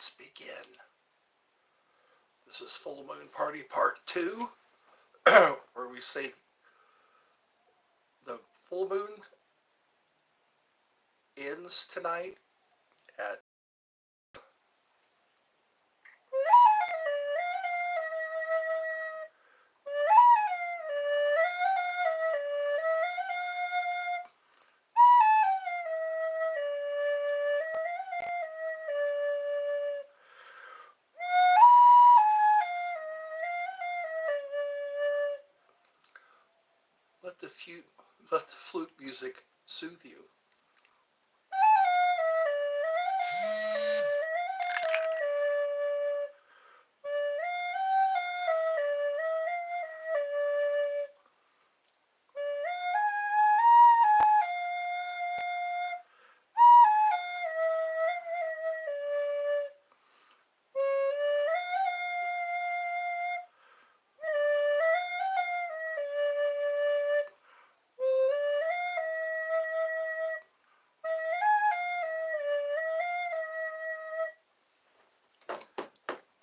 let's begin. This is Full Moon Party Part 2, where we say the full moon ends tonight at let the flute music soothe you.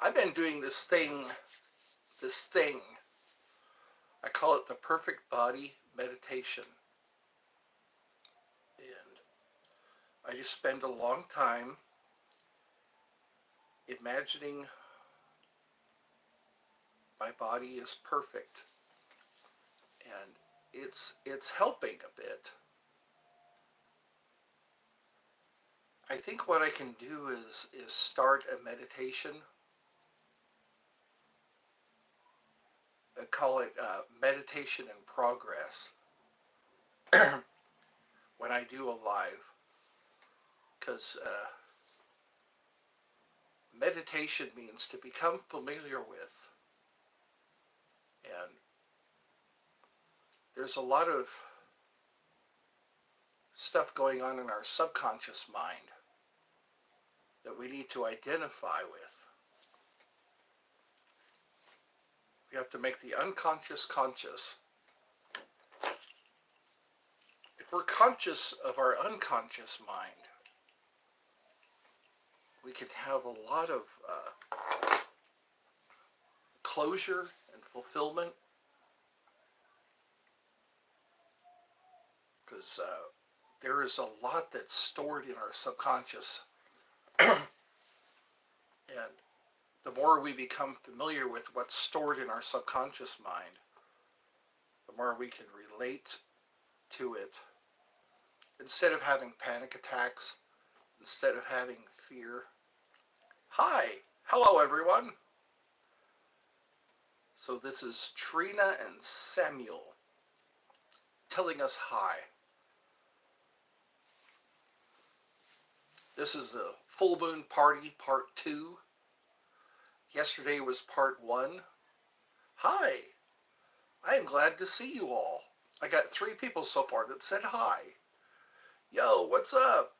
I've been doing this thing. I call it the perfect body meditation. And I just spend a long time imagining my body is perfect. And it's helping a bit. I think what I can do is start a meditation. I call it meditation in progress when I do a live, because meditation means to become familiar with, and there's a lot of stuff going on in our subconscious mind that we need to identify with. We have to make the unconscious conscious. If we're conscious of our unconscious mind, we can have a lot of closure and fulfillment, because there is a lot that's stored in our subconscious. And the more we become familiar with what's stored in our subconscious mind, the more we can relate to it. Instead of having panic attacks, instead of having fear. Hi, hello everyone. So this is Trina and Samuel telling us hi. This is the Full Moon Party Part 2. Yesterday was Part 1. Hi, I am glad to see you all. I got 3 people so far that said hi. Yo, what's up?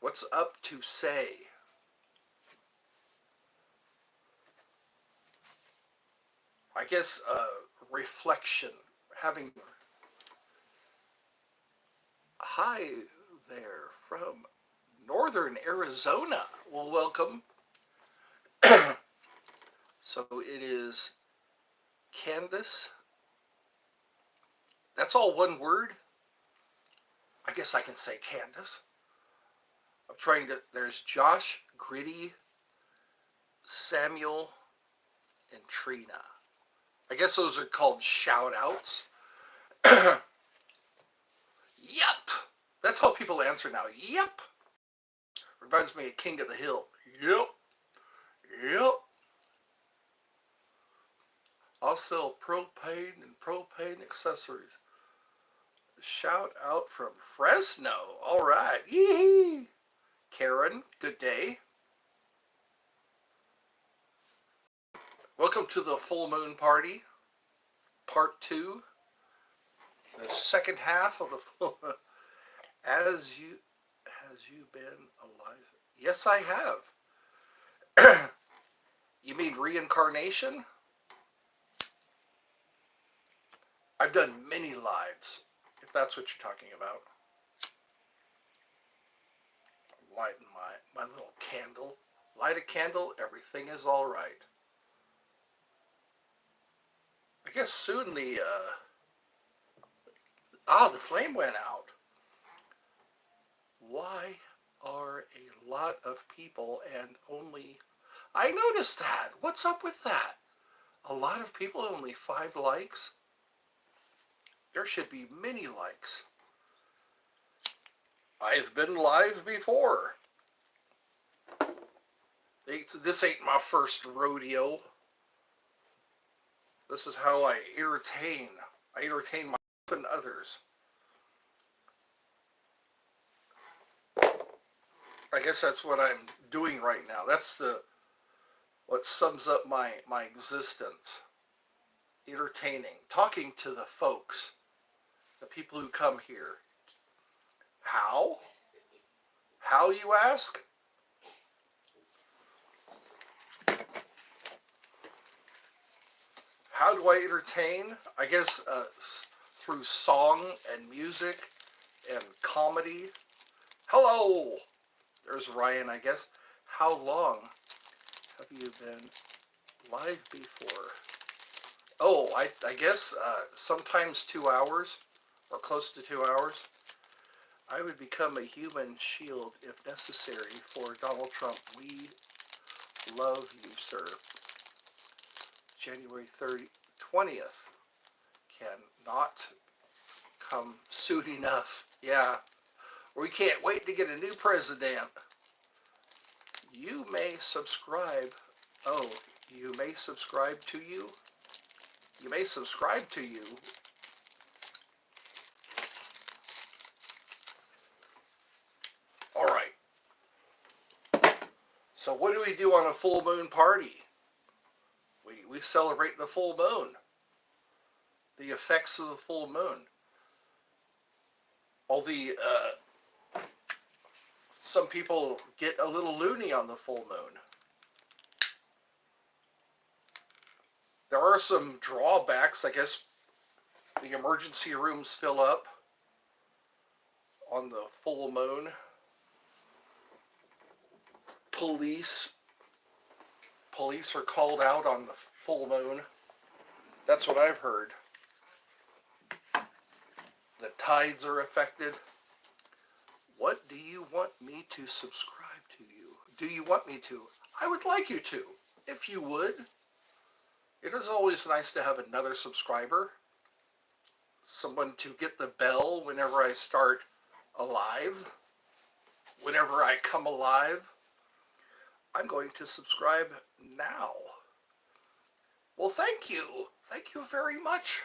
What's up to say? I guess reflection, having... Hi there from northern Arizona. Well, welcome. So it is Candace. That's all one word. I guess I can say Candace. I'm trying to... There's Josh, Gritty, Samuel, and Trina. I guess those are called shout-outs. Yep! That's how people answer now. Yep! Reminds me of King of the Hill. Yep! Yep! I'll sell propane and propane accessories. Shout out from Fresno. All right. Yee! Karen, good day. Welcome to the Full Moon Party, Part 2. The second half of the full... Has you been alive? Yes, I have. You mean reincarnation? I've done many lives, if that's what you're talking about. lighting my little candle. Light a candle, everything is all right. I guess soon the flame went out. Why are a lot of people and only... I noticed that. What's up with that? A lot of people, only 5 likes? There should be many likes. I've been live before. This ain't my first rodeo. This is how I entertain. I entertain myself and others. I guess that's what I'm doing right now. That's what sums up my existence. Entertaining. Talking to the folks. The people who come here. How? How, you ask? How do I entertain? I guess through song and music and comedy. Hello! There's Ryan, I guess. How long have you been live before? Oh, I guess sometimes 2 hours or close to 2 hours. I would become a human shield if necessary for Donald Trump. We love you, sir. January 20th cannot come soon enough. Yeah, we can't wait to get a new president. You may subscribe. Oh, you may subscribe to you? You may subscribe to you. All right. So what do we do on a full moon party? We celebrate the full moon. The effects of the full moon. Some people get a little loony on the full moon. There are some drawbacks. I guess the emergency rooms fill up on the full moon. Police are called out on the full moon. That's what I've heard. The tides are affected. What do you want me to subscribe to you? Do you want me to? I would like you to, if you would. It is always nice to have another subscriber. Someone to get the bell whenever I start alive. Whenever I come alive. I'm going to subscribe now. Well, thank you. Thank you very much.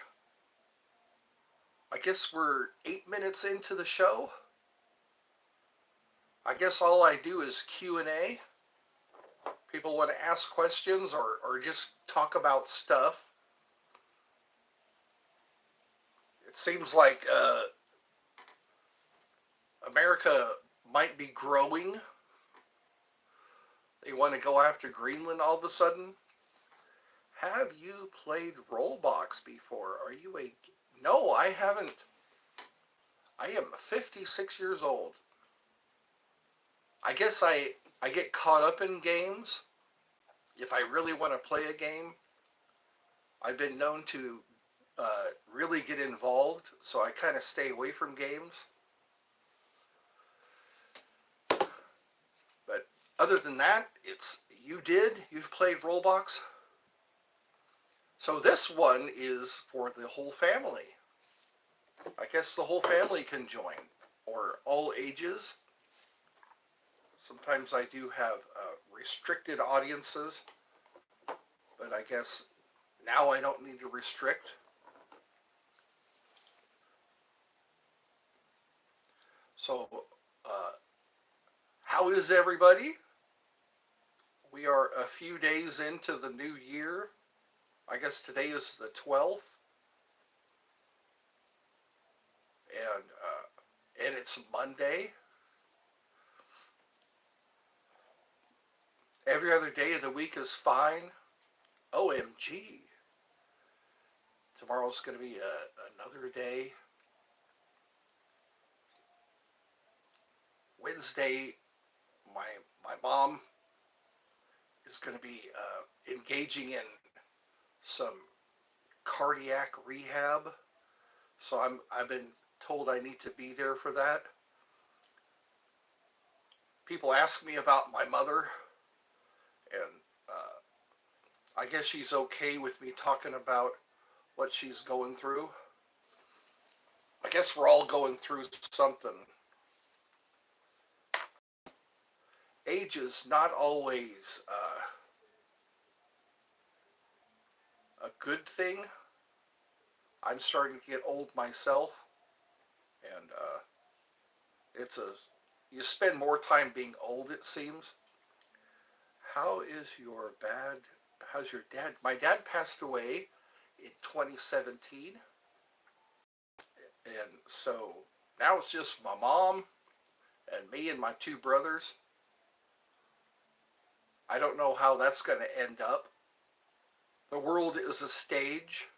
I guess we're 8 minutes into the show. I guess all I do is Q&A. People want to ask questions or just talk about stuff. It seems like America might be growing. They want to go after Greenland all of a sudden. Have you played Roblox before? Are you a... No, I haven't. I am 56 years old. I guess I get caught up in games. If I really want to play a game, I've been known to really get involved, so I kind of stay away from games. But other than that, you've played Roblox? So this one is for the whole family. I guess the whole family can join, or all ages. Sometimes I do have restricted audiences, but I guess now I don't need to restrict. So, how is everybody? We are a few days into the new year. I guess today is the 12th. And it's Monday. Every other day of the week is fine. OMG. Tomorrow's going to be another day. Wednesday my my mom is going to be engaging in some cardiac rehab, so I've been told I need to be there for that. People ask me about my mother, and I guess she's okay with me talking about what she's going through. I guess we're all going through something. Age is not always a good thing. I'm starting to get old myself, and it's a you spend more time being old, it seems. How is your bad? How's your dad? My dad passed away in 2017, and so now it's just my mom and me and my two brothers. I don't know how that's going to end up. The world is a stage.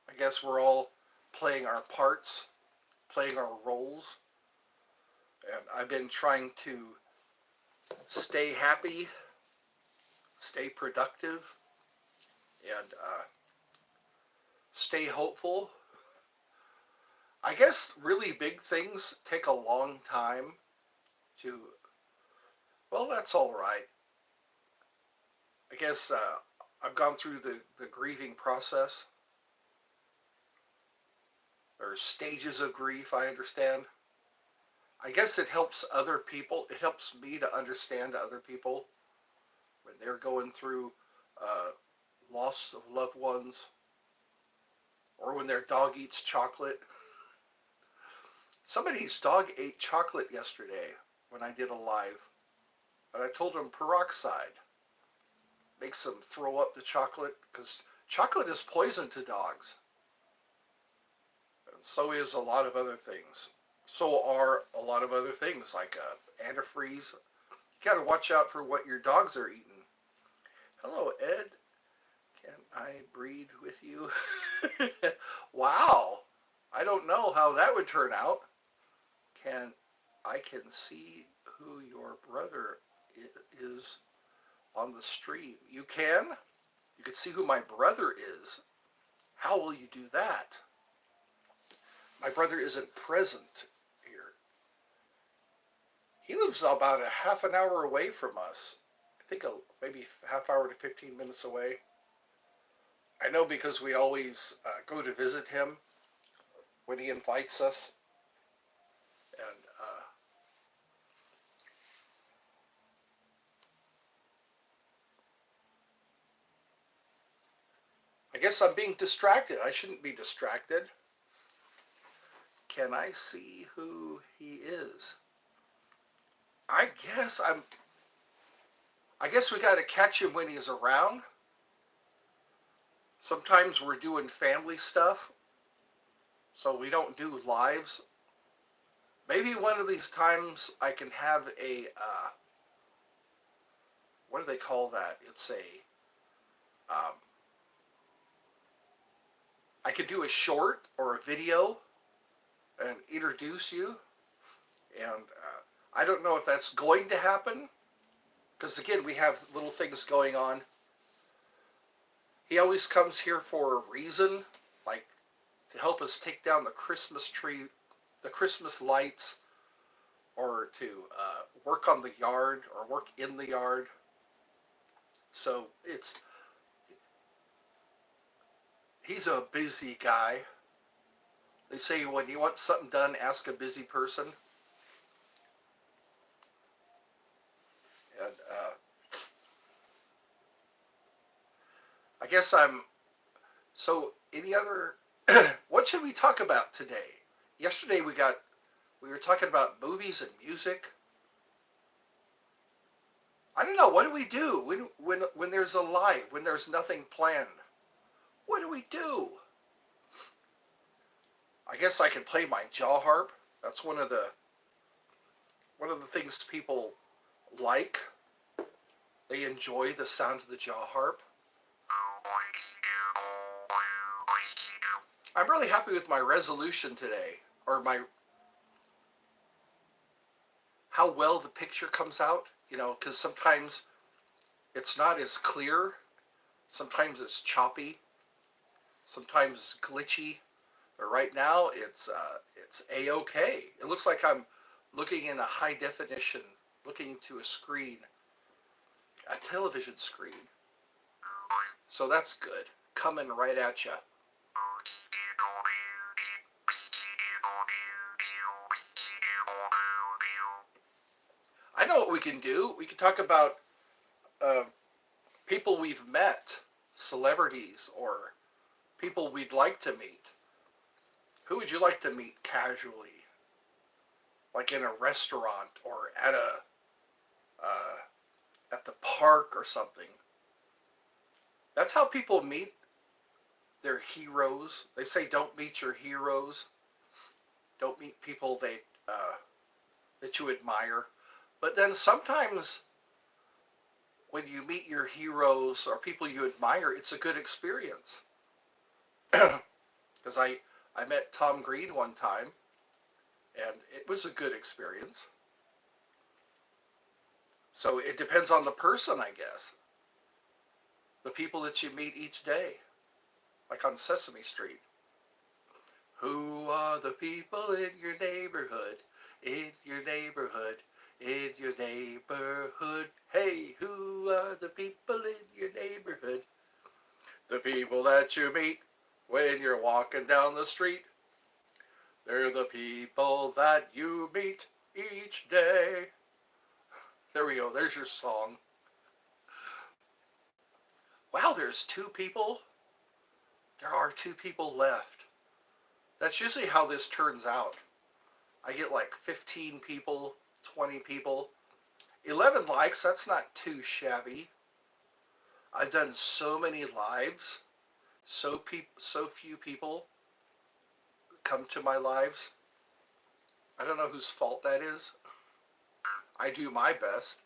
I guess we're all playing our parts, playing our roles, and I've been trying to stay happy, stay productive, and stay hopeful. I guess really big things take a long time to, well, that's all right. I guess I've gone through the grieving process. There's stages of grief, I understand. I guess it helps other people. It helps me to understand other people when they're going through uh, loss of loved ones, or when their dog eats chocolate. Somebody's dog ate chocolate yesterday when I did a live, and I told him peroxide makes them throw up the chocolate, because chocolate is poison to dogs. And so is a lot of other things. So are a lot of other things like antifreeze. You got to watch out for what your dogs are eating. Hello, Ed. Can I breed with you? Wow. I don't know how that would turn out. I can see who your brother is on the stream. You can? You can see who my brother is. How will you do that? My brother isn't present here. He lives about a half an hour away from us. I think maybe half hour to 15 minutes away. I know because we always go to visit him when he invites us. And I guess I'm being distracted. I shouldn't be distracted. Can I see who he is? I guess I'm. I guess we got to catch him when he's around. Sometimes we're doing family stuff, so we don't do lives. Maybe one of these times I can have a. What do they call that? It's a. I could do a short or a video and introduce you. And I don't know if that's going to happen, because again, we have little things going on. He always comes here for a reason, like to help us take down the Christmas tree, the Christmas lights, or to work on the yard or work in the yard. So he's a busy guy. They say when you want something done, ask a busy person. And I guess so any other, what should we talk about today? Yesterday we were talking about movies and music. I don't know, what do we do when there's a live, when there's nothing planned? What do we do? I guess I can play my jaw harp. That's one of the things people like. They enjoy the sound of the jaw harp. I'm really happy with my resolution today, or my. how well the picture comes out, because sometimes it's not as clear, sometimes it's choppy, sometimes it's glitchy. But right now, it's a-okay. It looks like I'm looking in a high definition, looking into a screen, a television screen. So that's good. Coming right at you. I know what we can do. We can talk about uh, people we've met, celebrities, or people we'd like to meet. Who would you like to meet casually, like in a restaurant or uh, at the park or something? That's how people meet their heroes. They say don't meet your heroes. Don't meet people that you admire. But then sometimes when you meet your heroes or people you admire, it's a good experience. Because I met Tom Green one time, and it was a good experience. So it depends on the person, I guess. The people that you meet each day, like on Sesame Street. Who are the people in your neighborhood? In your neighborhood? In your neighborhood? Hey, who are the people in your neighborhood? The people that you meet when you're walking down the street. They're the people that you meet each day. There we go. There's your song. Wow, there's two people? There are two people left. That's usually how this turns out. I get like 15 people, 20 people. 11 likes, that's not too shabby. I've done so many lives. So few people come to my lives. I don't know whose fault that is. I do my best.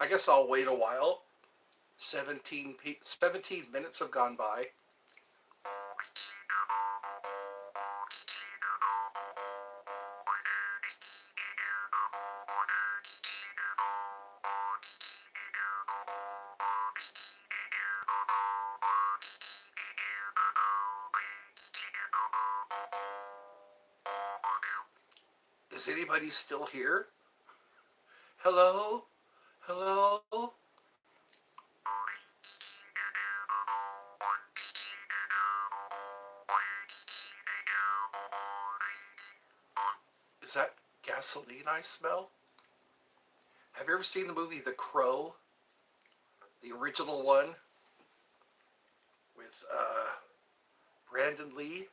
I guess I'll wait a while. 17 minutes have gone by. Is anybody still here? Hello? Hello? Is that gasoline I smell? Have you ever seen the movie The Crow? The original one with Brandon Lee?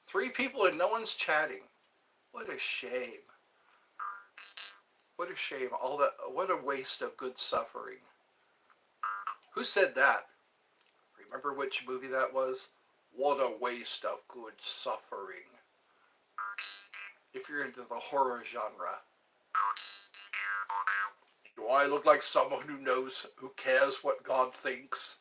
Three people and no one's chatting. What a shame. What a shame. All that. What a waste of good suffering. Who said that? Remember which movie that was? What a waste of good suffering. If you're into the horror genre. Do I look like someone who knows, who cares what God thinks?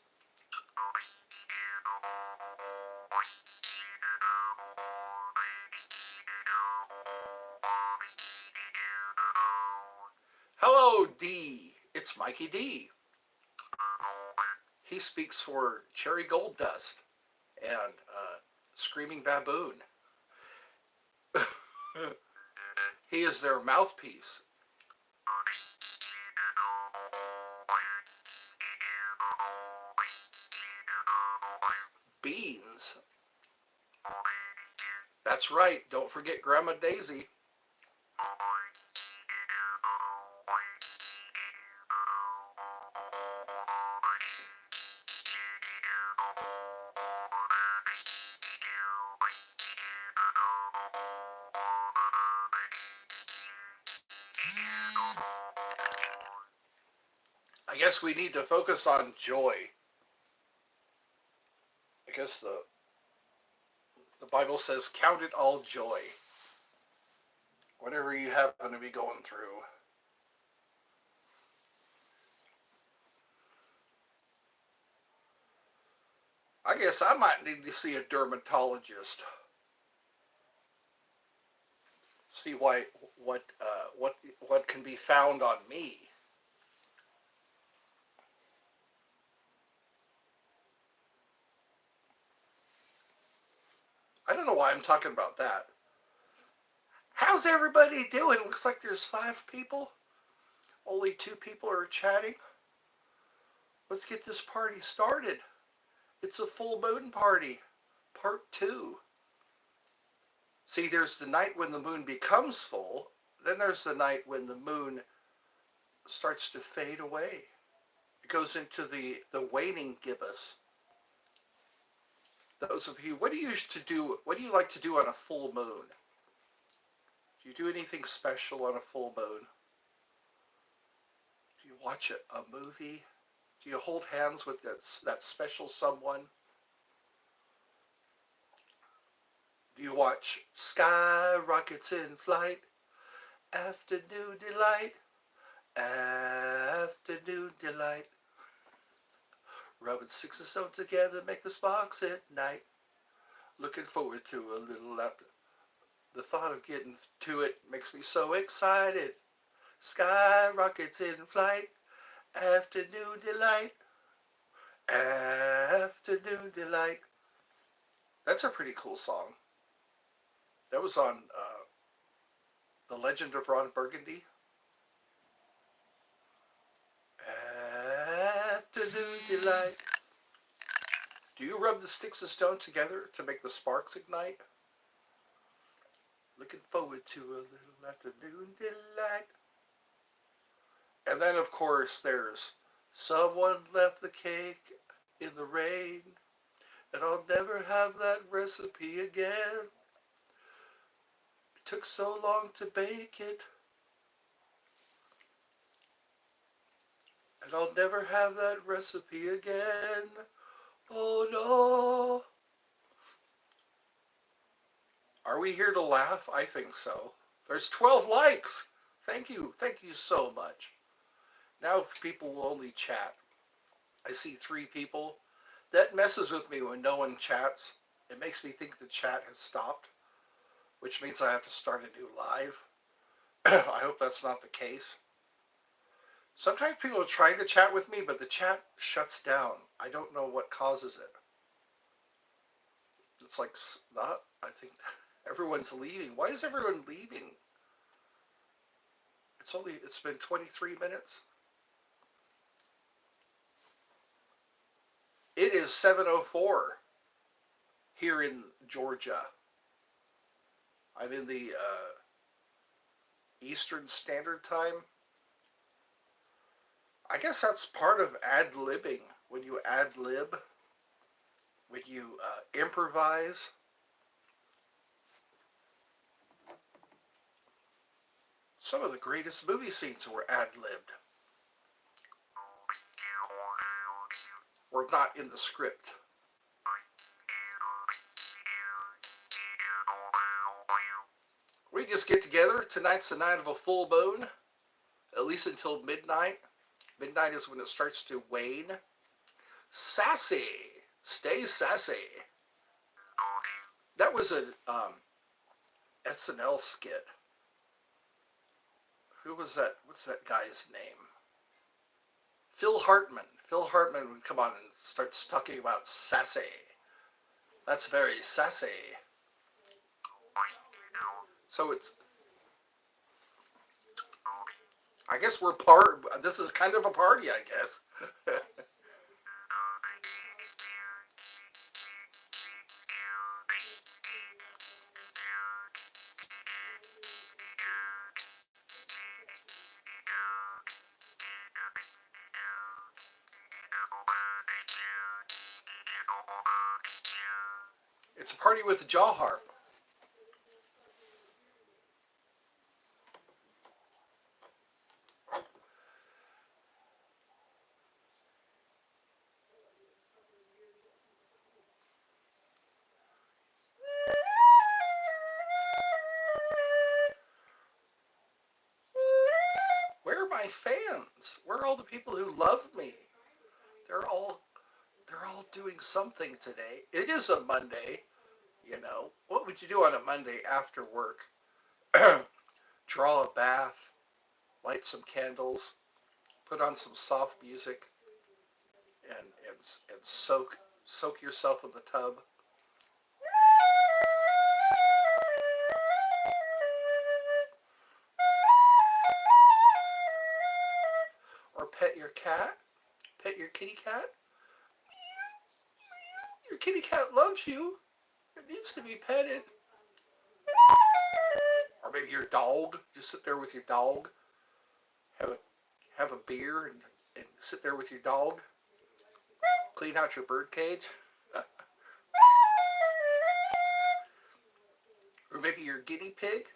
Hello, D. It's Mikey D. He speaks for Cherry Gold Dust and Screaming Baboon. He is their mouthpiece. Beans. That's right. Don't forget Grandma Daisy. I guess we need to focus on joy. I guess the Bible says, count it all joy, whatever you happen to be going through. I guess I might need to see a dermatologist. See what can be found on me. I don't know why I'm talking about that. How's everybody doing? Looks like there's 5 people. Only 2 people are chatting. Let's get this party started. It's a full moon party, part 2. See, there's the night when the moon becomes full. Then there's the night when the moon starts to fade away. It goes into the waning gibbous. Those of you, what do you used to do? What do you like to do on a full moon? Do you do anything special on a full moon? Do you watch a movie? Do you hold hands with that special someone? Do you watch Sky Rockets in Flight? Afternoon Delight? Afternoon Delight. Rubbing 6 and 7 together, make the sparks at night. Looking forward to a little laughter. The thought of getting to it makes me so excited. Sky rockets in flight. Afternoon delight. Afternoon delight. That's a pretty cool song. That was on The Legend of Ron Burgundy. Afternoon delight. Do you rub the sticks of stone together to make the sparks ignite? Looking forward to a little afternoon delight. And then, of course, there's someone left the cake in the rain, and I'll never have that recipe again. It took so long to bake it, and I'll never have that recipe again. Oh no. Are we here to laugh? I think so. There's 12 likes. Thank you so much. Now people will only chat. I see 3 people. That messes with me when no one chats. It makes me think the chat has stopped, which means I have to start a new live. I hope that's not the case. Sometimes people are trying to chat with me, but the chat shuts down. I don't know what causes it. It's like, not, I think everyone's leaving. Why is everyone leaving? It's been 23 minutes. It is 7:04 here in Georgia. I'm in the Eastern Standard Time. I guess that's part of ad-libbing. When you ad-lib, when you improvise. Some of the greatest movie scenes were ad-libbed. Were not in the script. We just get together. Tonight's the night of a full moon, at least until midnight. Midnight is when it starts to wane. Sassy. Stay sassy. That was a SNL skit. Who was that? What's that guy's name? Phil Hartman. Phil Hartman would come on and start talking about sassy. That's very sassy. So I guess this is kind of a party, I guess. It's a party with the jaw harp. my fans? Where are all the people who love me? They're all they're all doing something today. It is a Monday, you know. What would you do on a Monday after work? Draw a bath, light some candles, put on some soft music, and soak yourself in the tub. Or pet your cat, pet your kitty cat. Your kitty cat loves you. It needs to be petted. Or maybe your dog. Just sit there with your dog. Have a have a beer and sit there with your dog. Clean out your bird cage. Or maybe your guinea pig.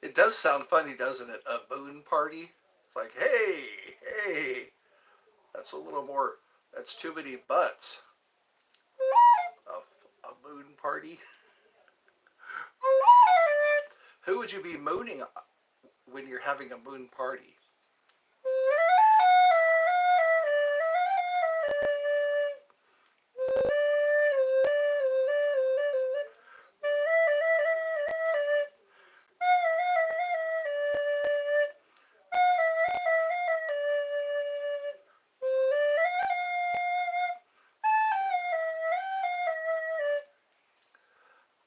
It does sound funny, doesn't it? A moon party. It's like, hey, hey. That's a little more. That's too many butts. A moon party. Who would you be mooning when you're having a moon party?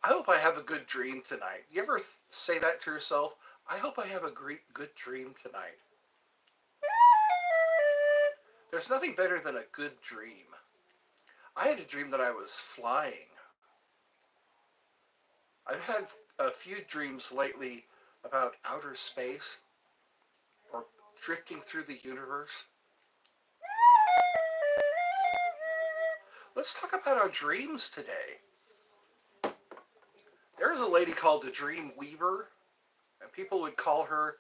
I hope I have a good dream tonight. You ever say that to yourself? I hope I have a great good dream tonight. There's nothing better than a good dream. I had a dream that I was flying. I've had a few dreams lately about outer space or drifting through the universe. Let's talk about our dreams today. There is a lady called the Dream Weaver, and people would call her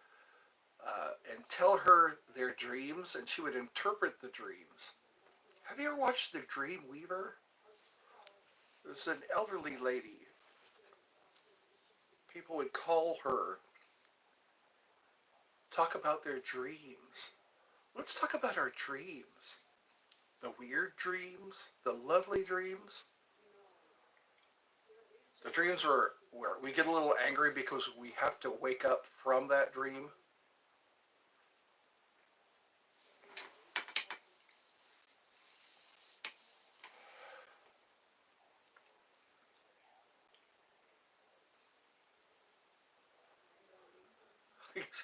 and tell her their dreams, and she would interpret the dreams. Have you ever watched the Dream Weaver? There's an elderly lady. People would call her, talk about their dreams. Let's talk about our dreams. The weird dreams, the lovely dreams, the dreams where we get a little angry because we have to wake up from that dream.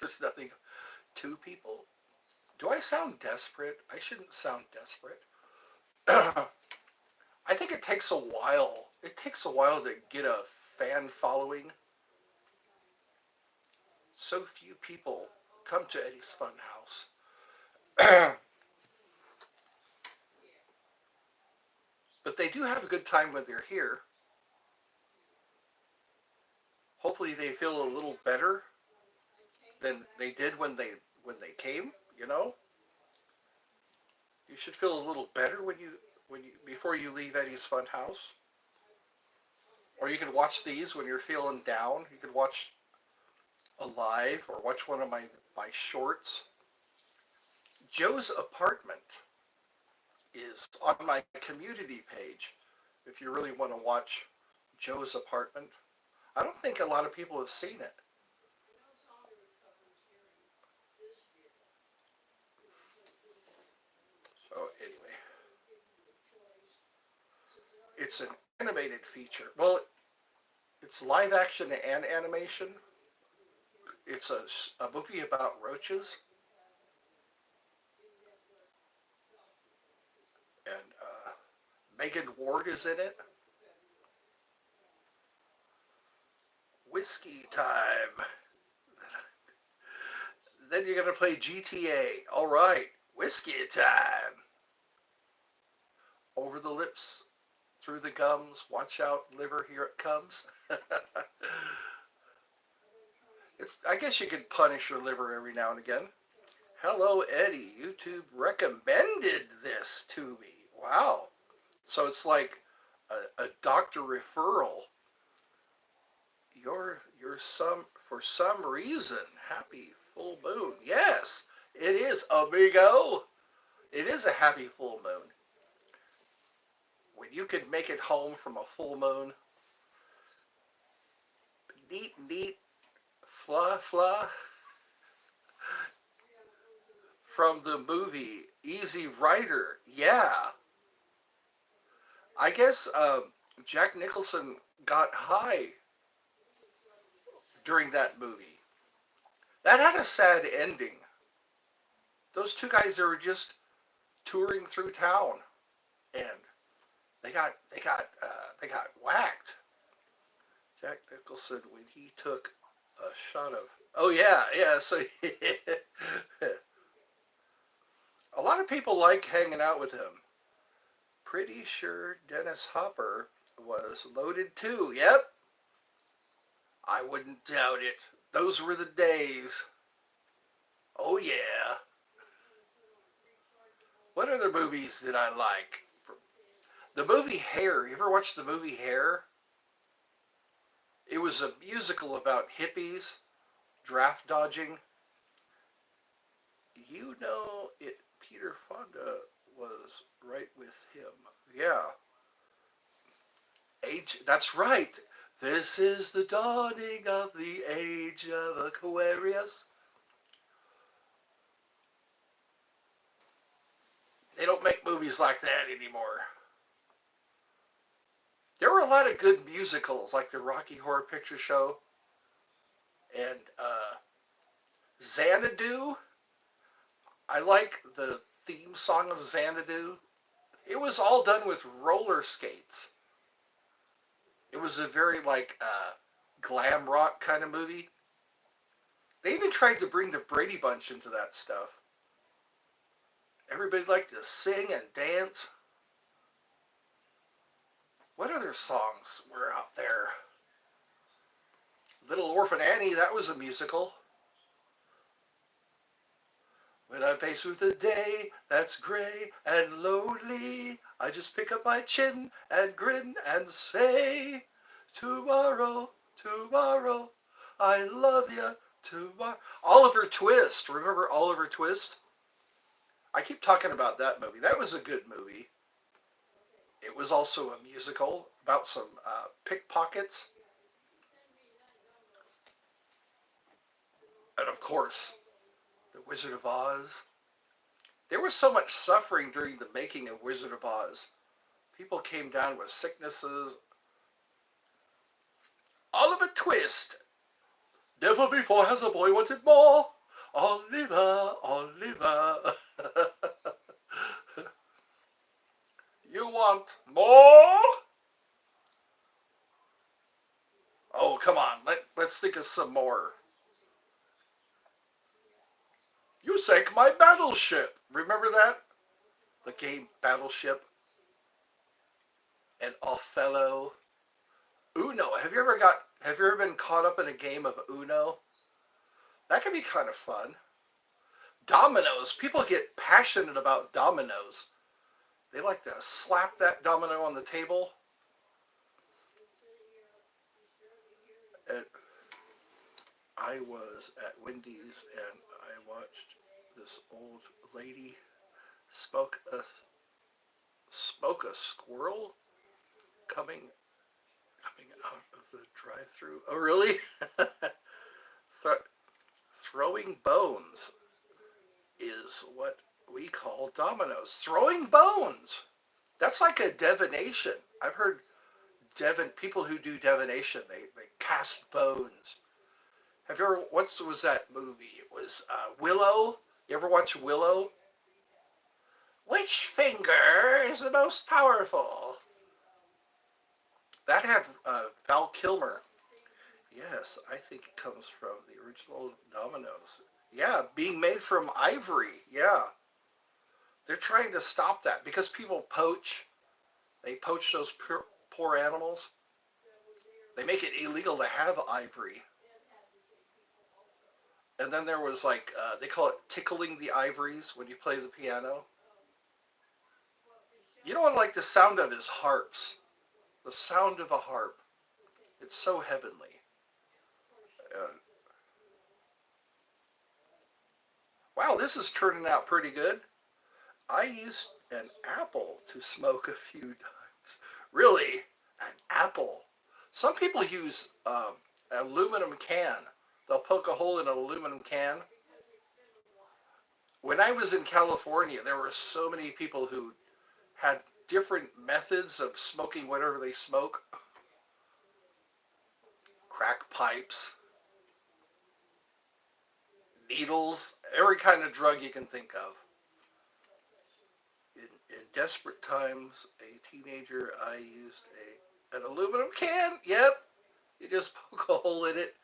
There's nothing. Two people. Do I sound desperate? I shouldn't sound desperate. I think it takes a while. It takes a while to get a fan following. So few people come to Eddie's Fun House. But they do have a good time when they're here. Hopefully they feel a little better than they did when they came, you know? You should feel a little better when you before you leave Eddie's Fun House. Or you can watch these when you're feeling down. You can watch a live or watch one of my shorts. Joe's Apartment is on my community page if you really want to watch Joe's Apartment. I don't think a lot of people have seen it. So anyway, it's an animated feature. Well, it's live action and animation. It's a movie about roaches, and Megan Ward is in it. Whiskey time. Then you're gonna play GTA. All right, whiskey time. Over the lips, through the gums. Watch out, liver, here it comes. I guess you could punish your liver every now and again. Hello, Eddie. YouTube recommended this to me. Wow. So it's like a doctor referral. You're some for some reason happy full moon. Yes, it is, amigo. It is a happy full moon. When you could make it home from a full moon, neat, neat, fla, fla, from the movie Easy Rider. Yeah, I guess Jack Nicholson got high during that movie. That had a sad ending. Those two guys, they were just touring through town, and they got whacked. Jack Nicholson when he took a shot of. Oh yeah, yeah. So a lot of people like hanging out with him. Pretty sure Dennis Hopper was loaded too. Yep, I wouldn't doubt it. Those were the days. Oh yeah. What other movies did I like? The movie Hair. You ever watched the movie Hair? It was a musical about hippies draft dodging. You know it. Peter Fonda was right with him. Yeah. Age. That's right. This is the dawning of the age of Aquarius. They don't make movies like that anymore. There were a lot of good musicals, like the Rocky Horror Picture Show and Xanadu. I like the theme song of Xanadu. It was all done with roller skates. It was a very like glam rock kind of movie. They even tried to bring the Brady Bunch into that stuff. Everybody liked to sing and dance. What other songs were out there? Little Orphan Annie, that was a musical. When I'm faced with a day that's gray and lonely, I just pick up my chin and grin and say, tomorrow, tomorrow, I love you, tomorrow. Oliver Twist, remember Oliver Twist? I keep talking about that movie. That was a good movie. It was also a musical about some pickpockets. And of course, The Wizard of Oz. There was so much suffering during the making of Wizard of Oz. People came down with sicknesses. Oliver Twist. Never before has a boy wanted more. Oliver, Oliver. You want more? Oh, come on. Let's think of some more. You sank my battleship. Remember that? The game Battleship and Othello. Uno. Have you ever been caught up in a game of Uno? That can be kind of fun. Dominoes. People get passionate about dominoes. They like to slap that domino on the table. And I was at Wendy's and I watched this old lady smoke a squirrel coming out of the drive-through. Oh, really? Throwing bones is what we call dominoes. Throwing bones. That's like a divination. I've heard people who do divination. They cast bones. Have you ever? What was that movie? It was Willow. You ever watch Willow? Which finger is the most powerful? That had Val Kilmer. Yes, I think it comes from the original dominoes. Yeah, being made from ivory. Yeah. They're trying to stop that because people poach. They poach those poor animals. They make it illegal to have ivory. And then there was like, they call it tickling the ivories when you play the piano. You know what I like the sound of is harps. The sound of a harp. It's so heavenly. Uh, wow, this is turning out pretty good. I used an apple to smoke a few times. Really? An apple? Some people use aluminum can. They'll poke a hole in an aluminum can. When I was in California, there were so many people who had different methods of smoking whatever they smoke. Crack pipes, needles, every kind of drug you can think of. In desperate times, a teenager, I used an aluminum can. Yep, you just poke a hole in it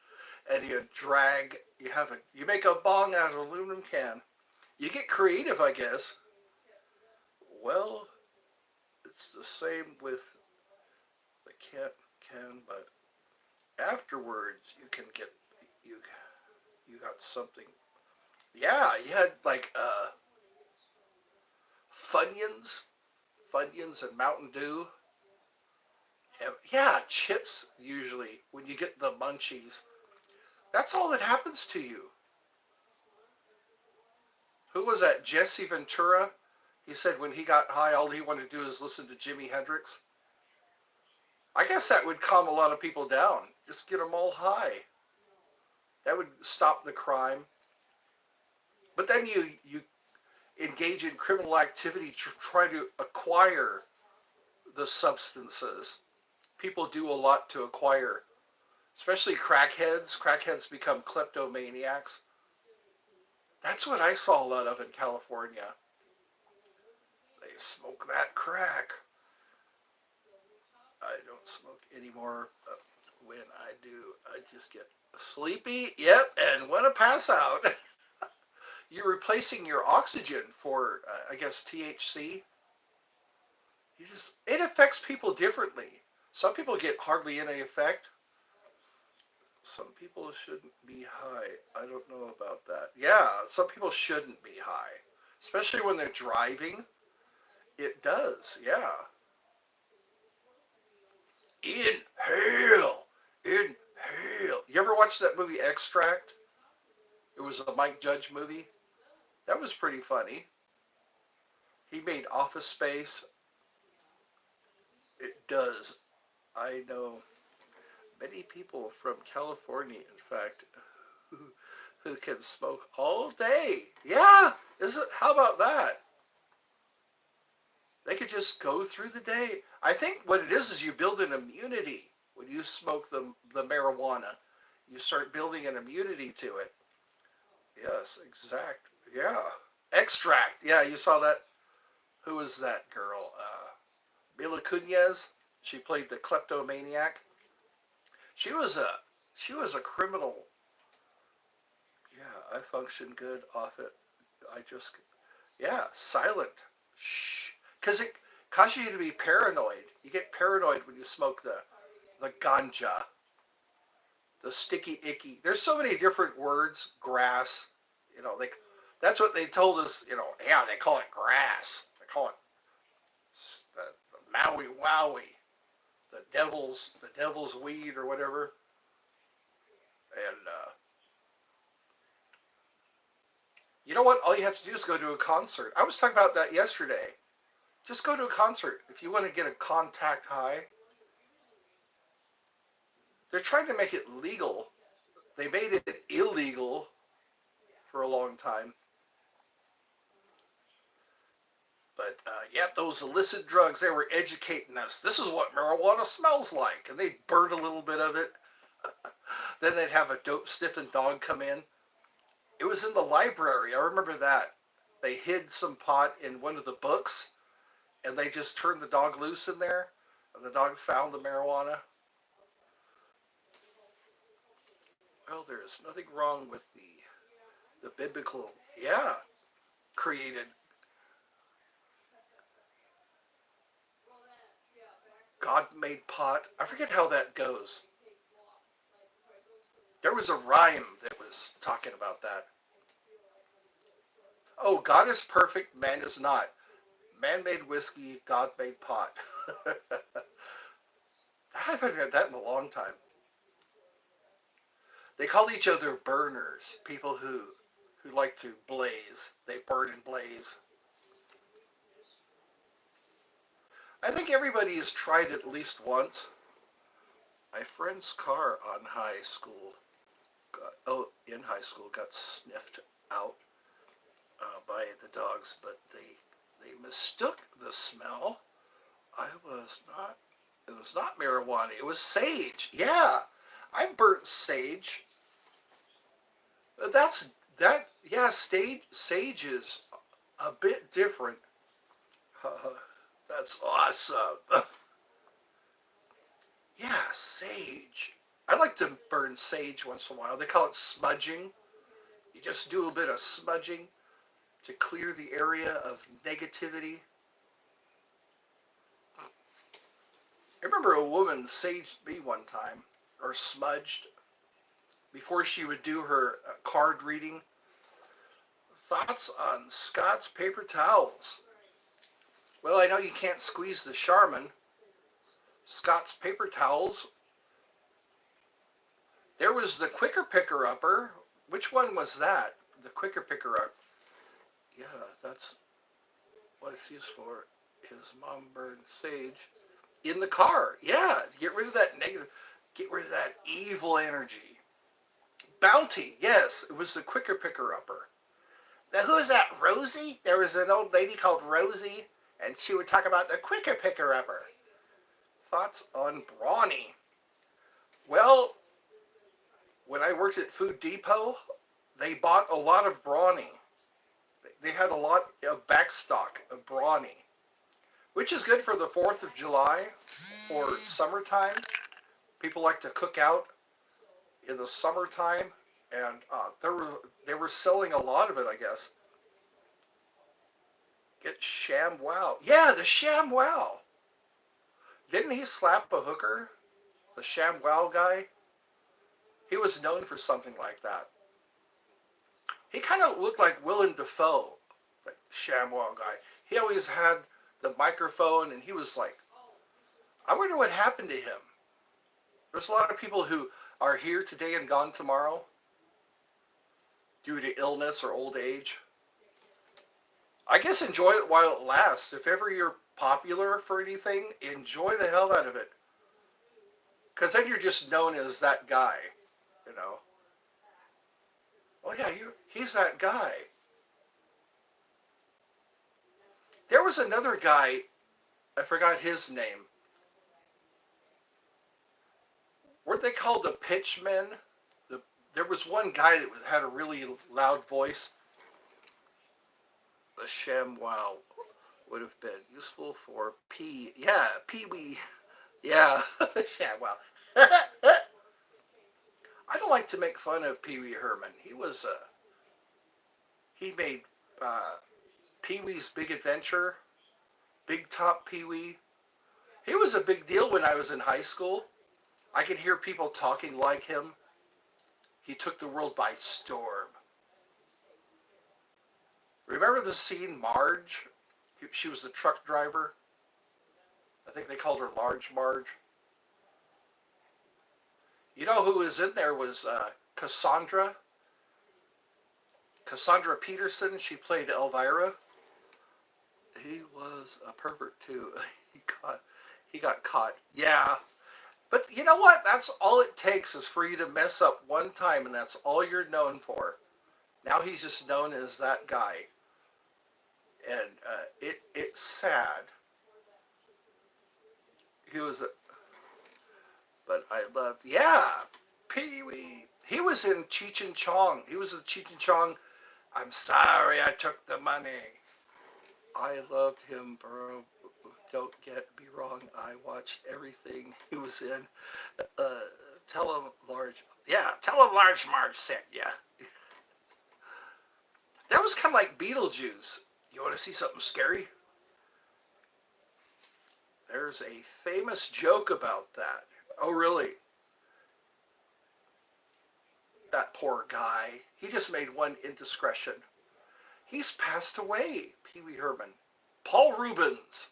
and you drag. You make a bong out of an aluminum can. You get creative, I guess. Well, it's the same with the can, but afterwards you can get you you got something. Yeah, you had like Funyuns, Funyuns and Mountain Dew. Yeah, chips usually when you get the munchies. That's all that happens to you. Who was that? Jesse Ventura? He said when he got high, all he wanted to do is listen to Jimi Hendrix. I guess that would calm a lot of people down. Just get them all high. That would stop the crime. But then you engage in criminal activity to try to acquire the substances. People do a lot to acquire, especially crackheads. Crackheads become kleptomaniacs. That's what I saw a lot of in California. They smoke that crack. I don't smoke anymore. When I do, I just get sleepy. Yep, and want to pass out. You're replacing your oxygen for, I guess, THC. It affects people differently. Some people get hardly any effect. Some people shouldn't be high. I don't know about that. Yeah, some people shouldn't be high, especially when they're driving. It does, yeah. Inhale, inhale. You ever watch that movie Extract? It was a Mike Judge movie. That was pretty funny. He made Office Space. It does. I know many people from California, in fact, who, who can smoke all day. Yeah, is it? How about that? They could just go through the day. I think what it is you build an immunity when you smoke the marijuana. You start building an immunity to it. Yes, exact. Yeah. Extract. Yeah, you saw that. Who was that girl? Mila Kunis. She played the kleptomaniac. She was a she was a criminal. Yeah, I functioned good off it. I just yeah, silent. Shh, because it causes you to be paranoid. You get paranoid when you smoke the ganja, the sticky icky. There's so many different words. Grass. Like that's what they told us. Yeah, they call it grass. They call it the Maui Wowie, the devil's weed or whatever. And you know what? All you have to do is go to a concert. I was talking about that yesterday. Just go to a concert. If you want to get a contact high, they're trying to make it legal. They made it illegal for a long time. But yeah, those illicit drugs, they were educating us. This is what marijuana smells like. And they'd burn a little bit of it. Then they'd have a dope sniffing dog come in. It was in the library. I remember that. They hid some pot in one of the books and they just turned the dog loose in there. And the dog found the marijuana. Well, there's nothing wrong with the biblical, yeah, created God made pot. I forget how that goes. There was a rhyme that was talking about that. Oh, God is perfect, man is not. Man-made whiskey, God-made pot. I haven't read that in a long time. They call each other burners, people who like to blaze. They burn and blaze. I think everybody has tried it at least once. My friend's car on high school, in high school, got sniffed out by the dogs, but they mistook the smell. I was not. It was not marijuana. It was sage. Yeah, I've burnt sage. That's that. Yeah, sage is a bit different. That's awesome. Yeah, sage. I like to burn sage once in a while. They call it smudging. You just do a bit of smudging to clear the area of negativity. I remember a woman saged me one time, or smudged, before she would do her card reading. Thoughts on Scott's paper towels? Well, I know you can't squeeze the Charmin. Scott's paper towels. There was the quicker picker upper. Which one was that? The quicker picker up. Yeah, that's what it's used for. His mom burned sage in the car. Yeah, get rid of that negative. Get rid of that evil energy. Bounty. Yes, it was the quicker picker upper. Now, who is that? Rosie? There was an old lady called Rosie, and she would talk about the quicker picker upper. Thoughts on brawny? Well, when I worked at Food Depot, they bought a lot of brawny. They had a lot of backstock of brawny, which is good for the 4th of July or summertime. People like to cook out in the summertime, and they were selling a lot of it, I guess. Get ShamWow. Yeah, the ShamWow. Didn't he slap a hooker? The ShamWow guy? He was known for something like that. He kind of looked like Willem Dafoe, like ShamWow guy. He always had the microphone, and he was like, I wonder what happened to him. There's a lot of people who are here today and gone tomorrow due to illness or old age. I guess enjoy it while it lasts. If ever you're popular for anything, enjoy the hell out of it. Because then you're just known as that guy, you know. Oh yeah, he's that guy. There was another guy, I forgot his name. Weren't they called the Pitchmen? There was one guy that had a really loud voice. The ShamWow would have been useful for Pee-wee. Yeah, the ShamWow. I don't like to make fun of Pee-wee Herman. He made Pee-wee's Big Adventure, Big Top Pee-wee. He was a big deal when I was in high school. I could hear people talking like him. He took the world by storm. Remember the scene, Marge? She was the truck driver. I think they called her Large Marge. You know who was in there was Cassandra. Cassandra Peterson. She played Elvira. He was a pervert too. He got caught. Yeah. But you know what? That's all it takes is for you to mess up one time, and that's all you're known for. Now he's just known as that guy. And it's sad. He was but I loved, yeah, Pee-wee. He was in Cheech and Chong. He was in Cheech and Chong. I'm sorry I took the money. I loved him, bro. Don't get me wrong. I watched everything he was in. Tell him Large Marge sent ya. That was kind of like Beetlejuice. You want to see something scary? There's a famous joke about that. Oh, really? That poor guy. He just made one indiscretion. He's passed away, Pee-wee Herman. Paul Rubens.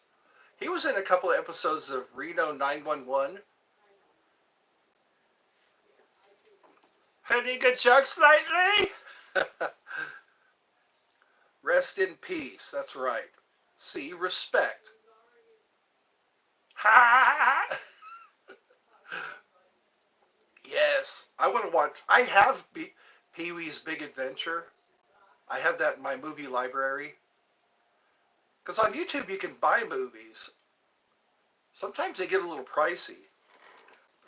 He was in a couple of episodes of Reno 911. Any good jokes lately? Rest in peace. That's right. See, respect. Ha! Yes, I want to watch. I have Pee-wee's Big Adventure. I have that in my movie library. Because on YouTube you can buy movies. Sometimes they get a little pricey.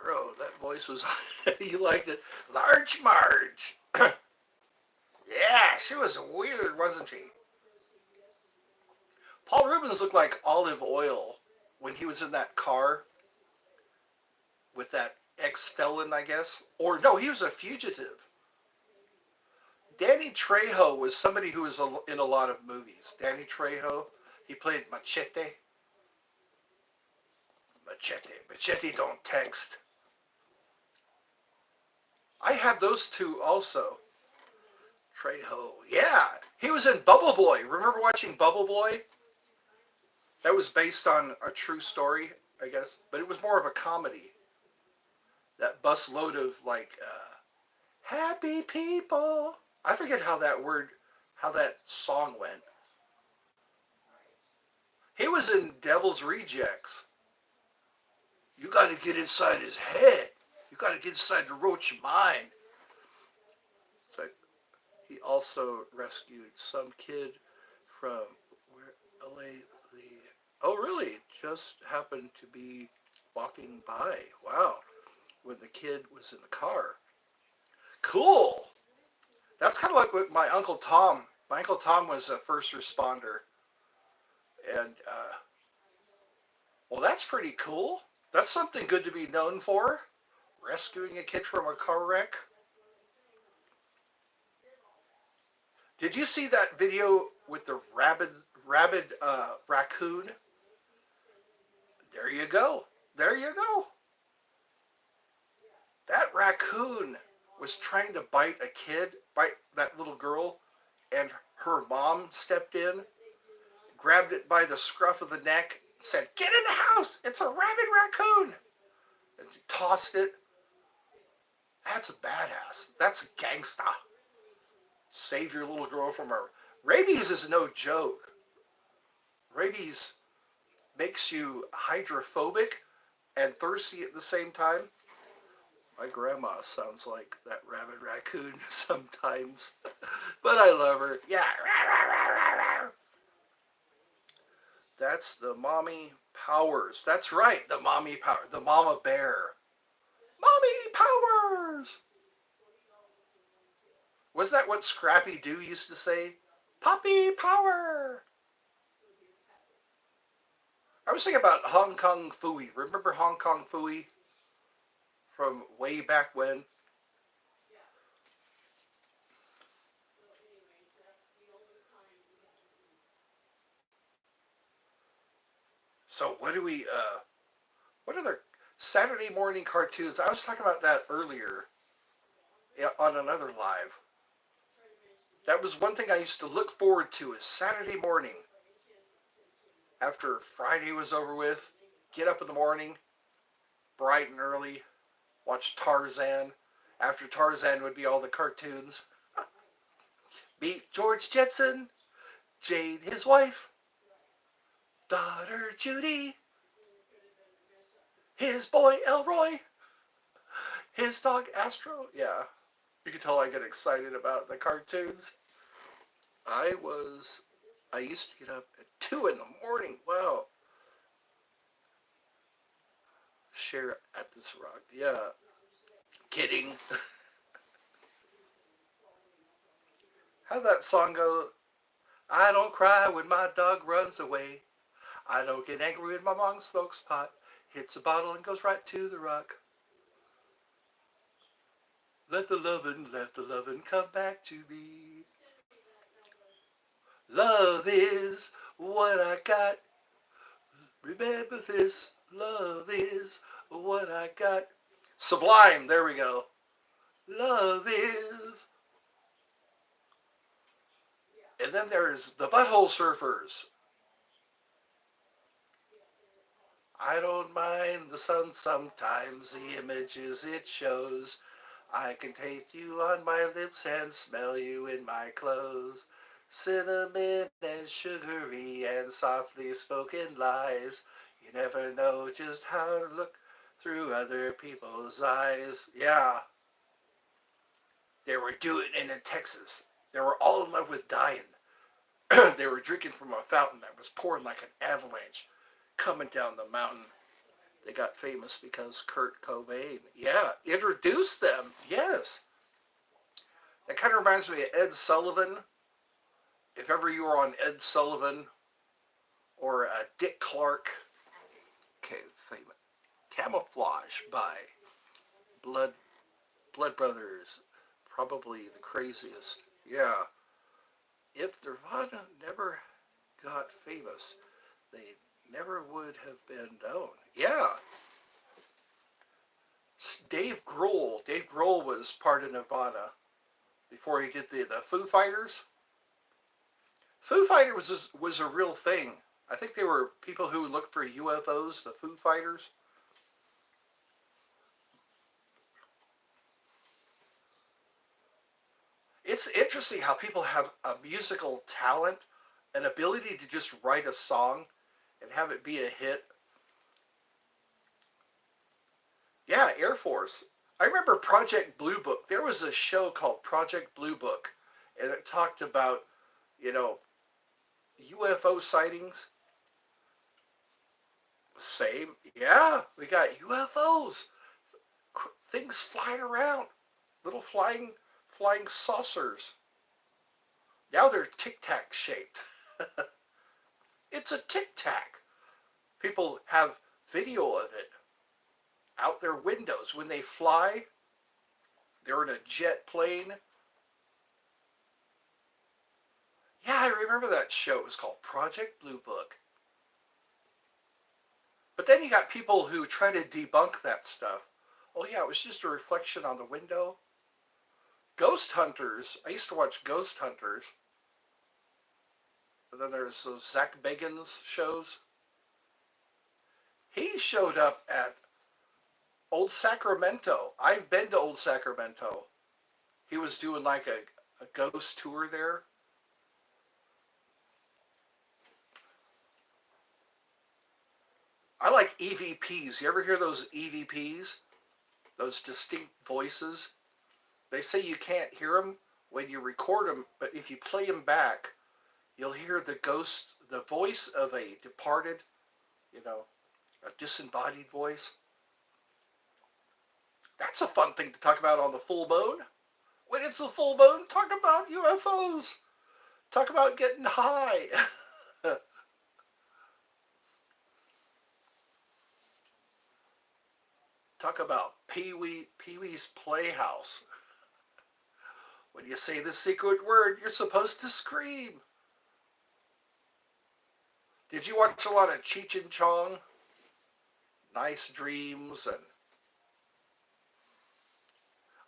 Bro, that voice was. You liked it. Large Marge. Yeah, she was weird, wasn't she? Paul Rubens looked like olive oil when he was in that car with that ex-felon, I guess. Or no, he was a fugitive. Danny Trejo was somebody who was in a lot of movies. Danny Trejo, he played Machete. Machete don't text. I have those two also. Trejo, yeah. He was in Bubble Boy. Remember watching Bubble Boy? That was based on a true story, I guess. But it was more of a comedy. That busload of like happy people. I forget how that song went. He was in Devil's Rejects. You got to get inside his head. You got to get inside the roach mind. So he also rescued some kid from where LA. Oh, really? Just happened to be walking by. Wow. When the kid was in the car. Cool. That's kind of like what my Uncle Tom. My Uncle Tom was a first responder. And, well, that's pretty cool. That's something good to be known for. Rescuing a kid from a car wreck. Did you see that video with the rabid raccoon? There you go. There you go. That raccoon was trying to bite that little girl, and her mom stepped in, grabbed it by the scruff of the neck, said, "Get in the house! It's a rabid raccoon!" And she tossed it. That's a badass. That's a gangsta. Save your little girl from her. Rabies is no joke. Rabies makes you hydrophobic and thirsty at the same time. My grandma sounds like that rabid raccoon sometimes, but I love her. Yeah. That's the mommy powers. That's right, the mommy power, the mama bear. Mommy powers! Was that what Scrappy Doo used to say? Poppy power! I was thinking about Hong Kong Phooey. Remember Hong Kong Phooey? From way back when? So what other Saturday morning cartoons? I was talking about that earlier on another live. That was one thing I used to look forward to is Saturday morning. After Friday was over with, get up in the morning, bright and early, watch Tarzan. After Tarzan would be all the cartoons. Meet George Jetson, Jane his wife, daughter Judy, his boy Elroy, his dog Astro. Yeah, you can tell I get excited about the cartoons. I used to get up at 2 in the morning. Wow. Share at this rock. Yeah. Kidding. How'd that song go? I don't cry when my dog runs away. I don't get angry when my mom smokes pot. Hits a bottle and goes right to the rock. Let the lovin' come back to me. Love is what I got. Remember this. Love is what I got. Sublime. There we go. Love is. And then there's the Butthole Surfers. I don't mind the sun sometimes, the images it shows. I can taste you on my lips and smell you in my clothes. Cinnamon and sugary and softly spoken lies. You never know just how to look through other people's eyes. Yeah, they were doing it in Texas. They were all in love with dying. They were drinking from a fountain that was pouring like an avalanche coming down the mountain. They got famous because Kurt Cobain, yeah, introduced them. Yes. That kind of reminds me of Ed Sullivan. If ever you were on Ed Sullivan or Dick Clark, okay, famous. Camouflage by Blood Blood Brothers, probably the craziest. Yeah. If Nirvana never got famous, they never would have been known. Yeah. Dave Grohl was part of Nirvana before he did the Foo Fighters. Foo Fighters was a real thing. I think they were people who looked for UFOs, the Foo Fighters. It's interesting how people have a musical talent, an ability to just write a song and have it be a hit. Yeah, Air Force. I remember Project Blue Book. There was a show called Project Blue Book, and it talked about, you know, UFO sightings. Same. Yeah, we got UFOs. Things flying around. Little flying saucers. Now they're tic tac shaped. It's a tic tac. People have video of it out their windows. When they fly, they're in a jet plane. Yeah, I remember that show. It was called Project Blue Book. But then you got people who try to debunk that stuff. Oh, yeah, it was just a reflection on the window. Ghost Hunters. I used to watch Ghost Hunters. And then there's those Zach Bagans shows. He showed up at Old Sacramento. I've been to Old Sacramento. He was doing like a ghost tour there. I like EVPs. You ever hear those EVPs? Those distinct voices? They say you can't hear them when you record them, but if you play them back, you'll hear the ghost, the voice of a departed, you know, a disembodied voice. That's a fun thing to talk about on the full moon. When it's a full moon, talk about UFOs. Talk about getting high. Talk about Pee Wee's Playhouse. When you say the secret word, you're supposed to scream. Did you watch a lot of Cheech and Chong? Nice Dreams, and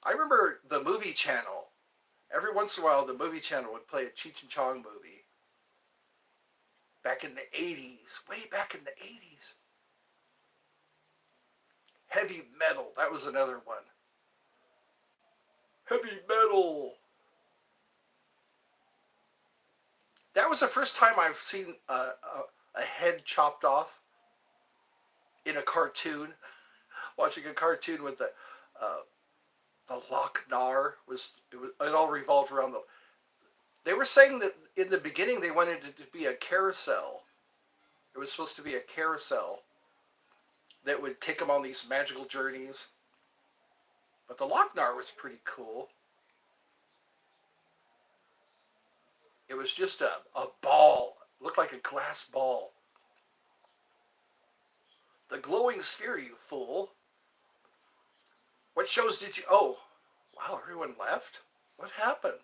I remember the movie channel. Every once in a while, the movie channel would play a Cheech and Chong movie. Back in the 80s, way back in the 80s. Heavy Metal, that was another one. Heavy Metal. That was the first time I've seen a head chopped off in a cartoon. Watching a cartoon with uh, the Loch Nar it all revolved around the. They were saying that in the beginning they wanted it to be a carousel. It was supposed to be a carousel that would take them on these magical journeys. But the Loch Nar was pretty cool. It was just a ball. It looked like a glass ball. The glowing sphere, you fool. What shows did you... Oh, wow, everyone left? What happened?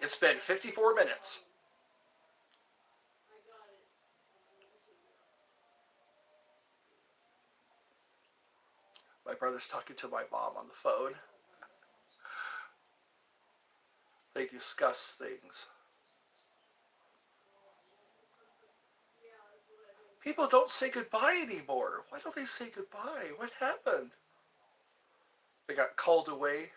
It's been 54 minutes. My brother's talking to my mom on the phone. They discuss things. People don't say goodbye anymore. Why don't they say goodbye? What happened? They got called away.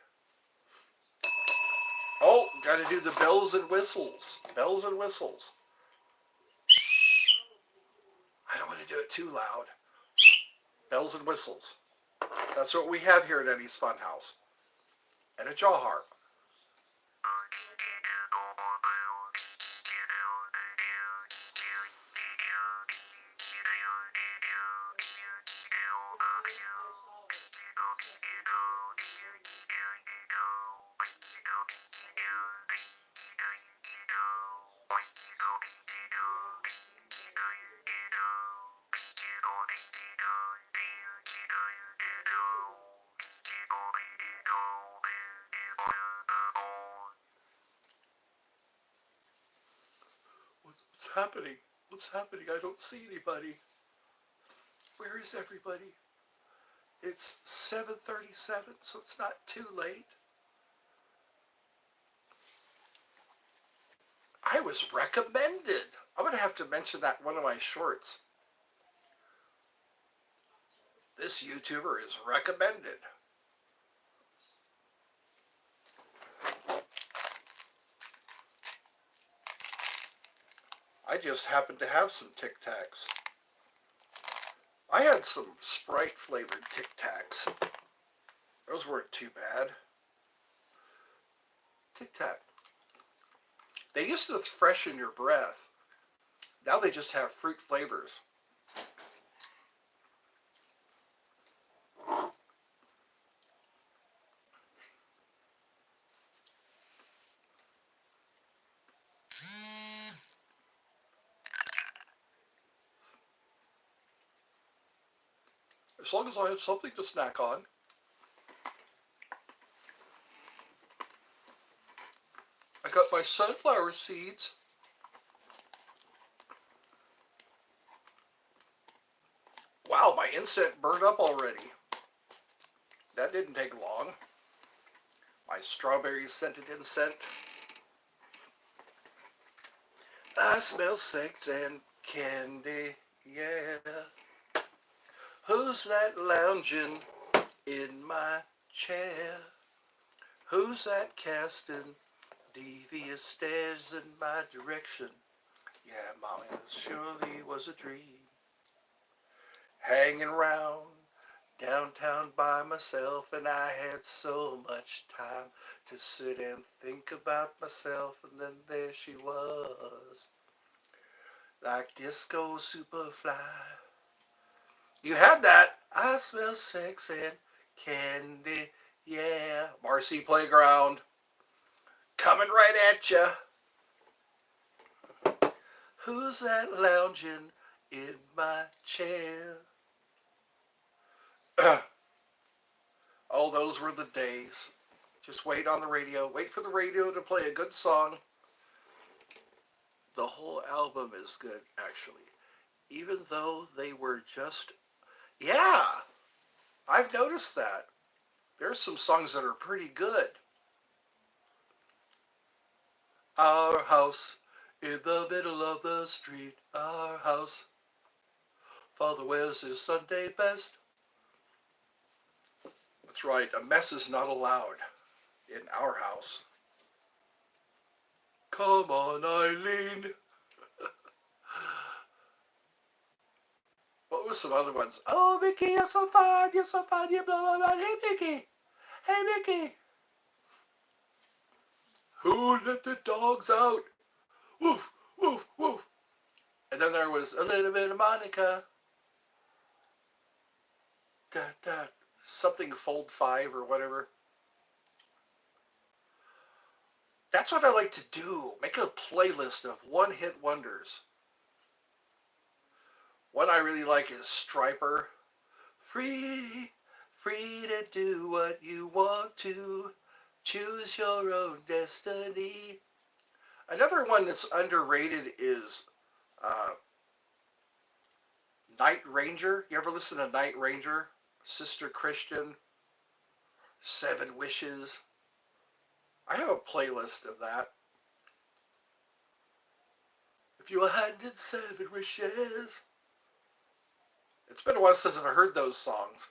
Oh, got to do the bells and whistles. Bells and whistles. I don't want to do it too loud. Bells and whistles. That's what we have here at Eddie's Funhouse. And a jaw harp. What's happening? What's happening? I don't see anybody. Where is everybody? It's 7:37, so it's not too late. I was recommended. I'm going to have to mention that in one of my shorts. This YouTuber is recommended. I just happened to have some Tic Tacs. I had some Sprite flavored Tic Tacs. Those weren't too bad. Tic Tac. They used to freshen your breath. Now they just have fruit flavors. As long as I have something to snack on. I got my sunflower seeds. Wow, my incense burned up already. That didn't take long. My strawberry scented incense. I smell sex and candy, yeah. Who's that lounging in my chair? Who's that casting devious stares in my direction? Yeah, Molly, this surely was a dream. Hanging around downtown by myself, and I had so much time to sit and think about myself, and then there she was, like disco superfly. You had that. I smell sex and candy, yeah. Marcy Playground, coming right at ya. Who's that lounging in my chair? Oh, those were the days. Just wait on the radio. Wait for the radio to play a good song. The whole album is good, actually. Even though they were just... Yeah, I've noticed that. There's some songs that are pretty good. Our house in the middle of the street. Our house. Father wears his Sunday best. That's right, a mess is not allowed in our house. Come on, Eileen. What were some other ones? Oh, Mickey, you're so fine, you blow my mind. Hey, Mickey. Hey, Mickey. Who let the dogs out? Woof, woof, woof. And then there was a little bit of Monica. Da, da, something fold 5 or whatever. That's what I like to do. Make a playlist of one-hit wonders. One I really like is Striper. Free, free to do what you want to. Choose your own destiny. Another one that's underrated is Night Ranger. You ever listen to Night Ranger? Sister Christian. 7 Wishes. I have a playlist of that. If you were handed 7 wishes, It's been a while since I've heard those songs.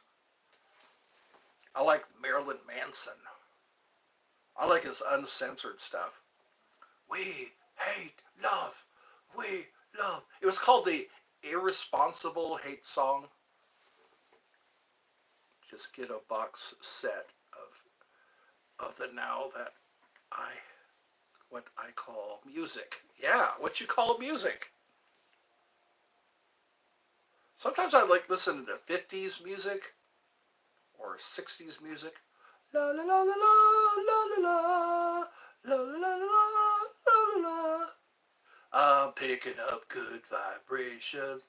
I like Marilyn Manson. I like his uncensored stuff. We hate love. We love. It was called the Irresponsible Hate Song. Just get a box set of the now that I what I call music. Yeah, what you call music. Sometimes I like listening to 50s music or 60s music. La la la la la la la la la la la la la. I'm picking up good vibrations.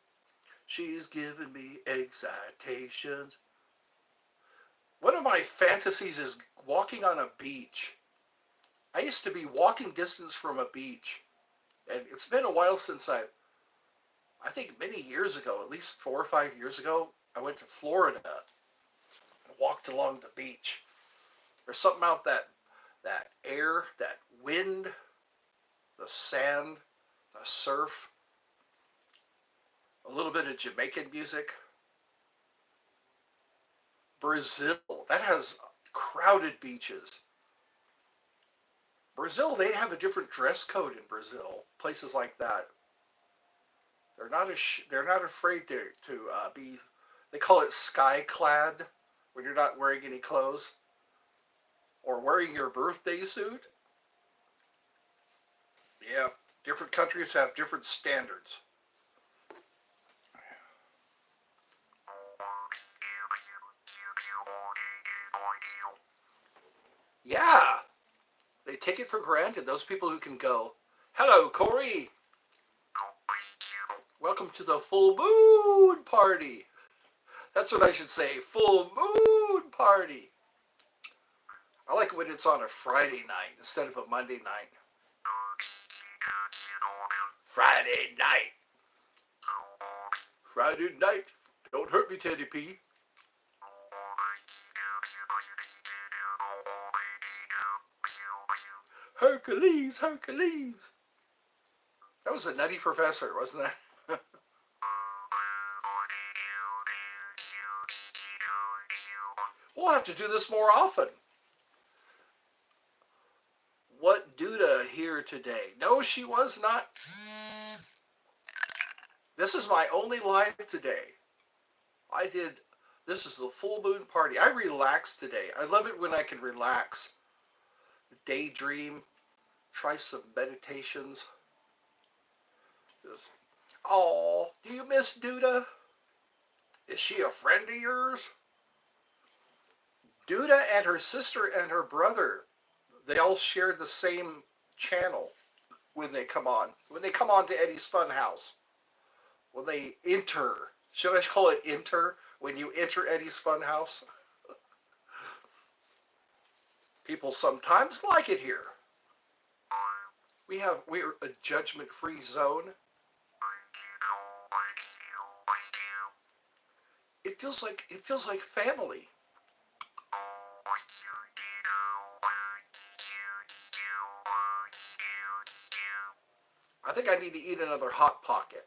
She's giving me excitations. One of my fantasies is walking on a beach. I used to be walking distance from a beach, and it's been a while since I think many years ago, at least 4 or 5 years ago, I went to Florida and walked along the beach. There's something about that air, that wind, the sand, the surf, a little bit of Jamaican music. Brazil, that has crowded beaches. Brazil, they have a different dress code in Brazil. Places like that, they're not afraid to be. They call it sky clad when you're not wearing any clothes or wearing your birthday suit. Yeah, different countries have different standards. Yeah, they take it for granted. Those people who can go, hello, Corey. Welcome to the full moon party. That's what I should say. Full moon party. I like it when it's on a Friday night instead of a Monday night. Friday night. Friday night. Don't hurt me, Teddy P. Hercules, Hercules. That was a Nutty Professor, wasn't that? We'll have to do this more often. What Duda here today? No, she was not. This is my only live today. I did. This is the full moon party. I relaxed today. I love it when I can relax, daydream, try some meditations. Oh, do you miss Duda? Is she a friend of yours? Duda and her sister and her brother, they all share the same channel when they come on. When they come on to Eddie's Funhouse. When they enter. Should I call it enter? When you enter Eddie's Funhouse? People sometimes like it here. We're a judgment-free zone. It feels like family. I think I need to eat another Hot Pocket.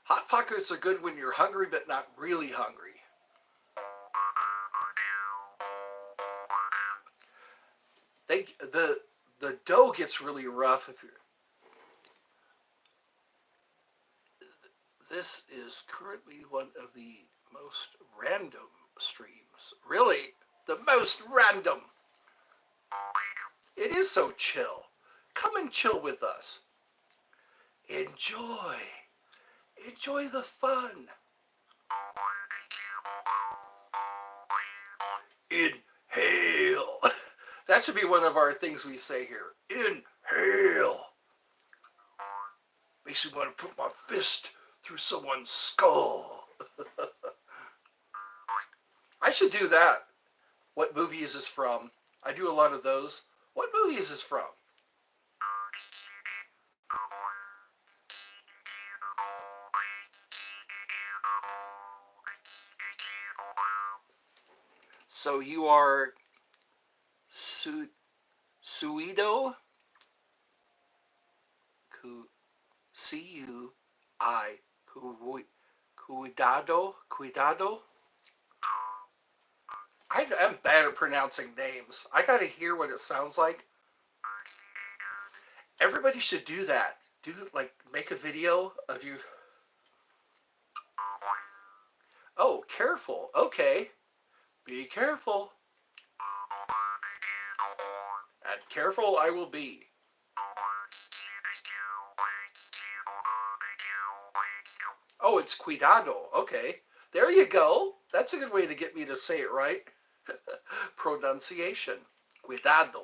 Hot Pockets are good when you're hungry but not really hungry. The dough gets really rough if you're. This is currently one of the most random streams. Really, the most random. It is so chill. Come and chill with us. Enjoy. Enjoy the fun. Inhale. That should be one of our things we say here. Inhale. Makes me want to put my fist through someone's skull. I should do that. What movie is this from? I do a lot of those. What movie is this from? So you are Suido? C-U-I, cuidado, cuidado. I'm bad at pronouncing names. I gotta hear what it sounds like. Everybody should do that. Do like make a video of you. Oh, careful. Okay. Be careful. And careful I will be. Oh, it's cuidado. Okay. There you go. That's a good way to get me to say it right. Pronunciation. Cuidado.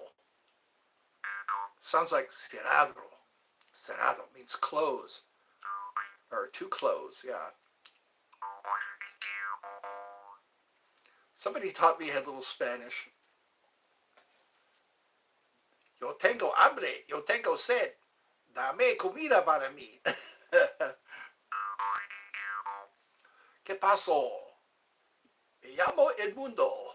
Sounds like cerrado. Cerrado means close. Or to close, yeah. Somebody taught me a little Spanish. Yo tengo hambre. Yo tengo sed. Dame comida para mí. ¿Qué pasó? Me llamo Edmundo.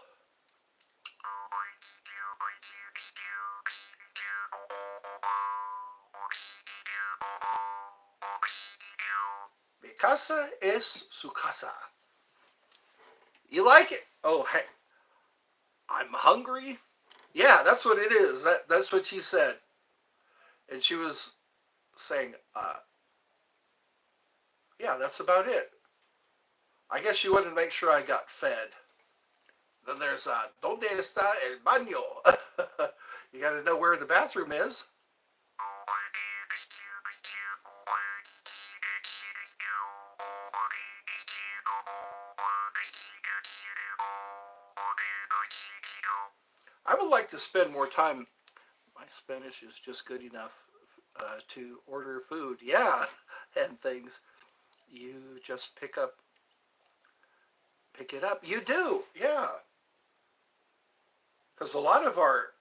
Mi casa es su casa. You like it? Oh, hey. I'm hungry. Yeah, that's what it is. That's what she said. And she was saying, yeah, that's about it. I guess she wanted to make sure I got fed. Then there's, ¿Dónde está el baño? You got to know where the bathroom is. I would like to spend more time. My Spanish is just good enough to order food. Yeah, and things. You just pick it up. You do, yeah. Because a lot of our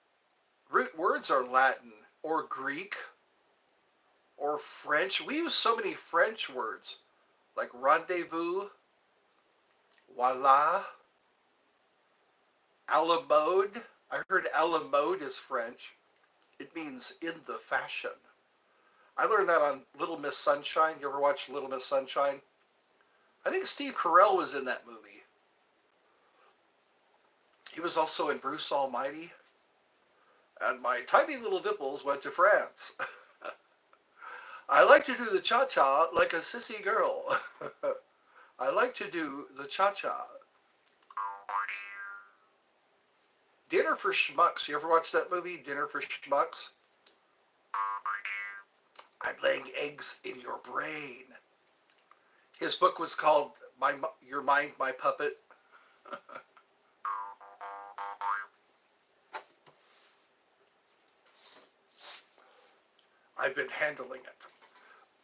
root words are Latin or Greek or French. We use so many French words like rendezvous, voila, a la mode. I heard a la mode is French. It means in the fashion. I learned that on Little Miss Sunshine. You ever watch Little Miss Sunshine? I think Steve Carell was in that movie. He was also in Bruce Almighty. And my tiny little dimples went to France. I like to do the cha-cha like a sissy girl. I like to do the cha-cha. Dinner for Schmucks. You ever watch that movie, Dinner for Schmucks? I'm laying eggs in your brain. His book was called Your Mind, My Puppet. I've been handling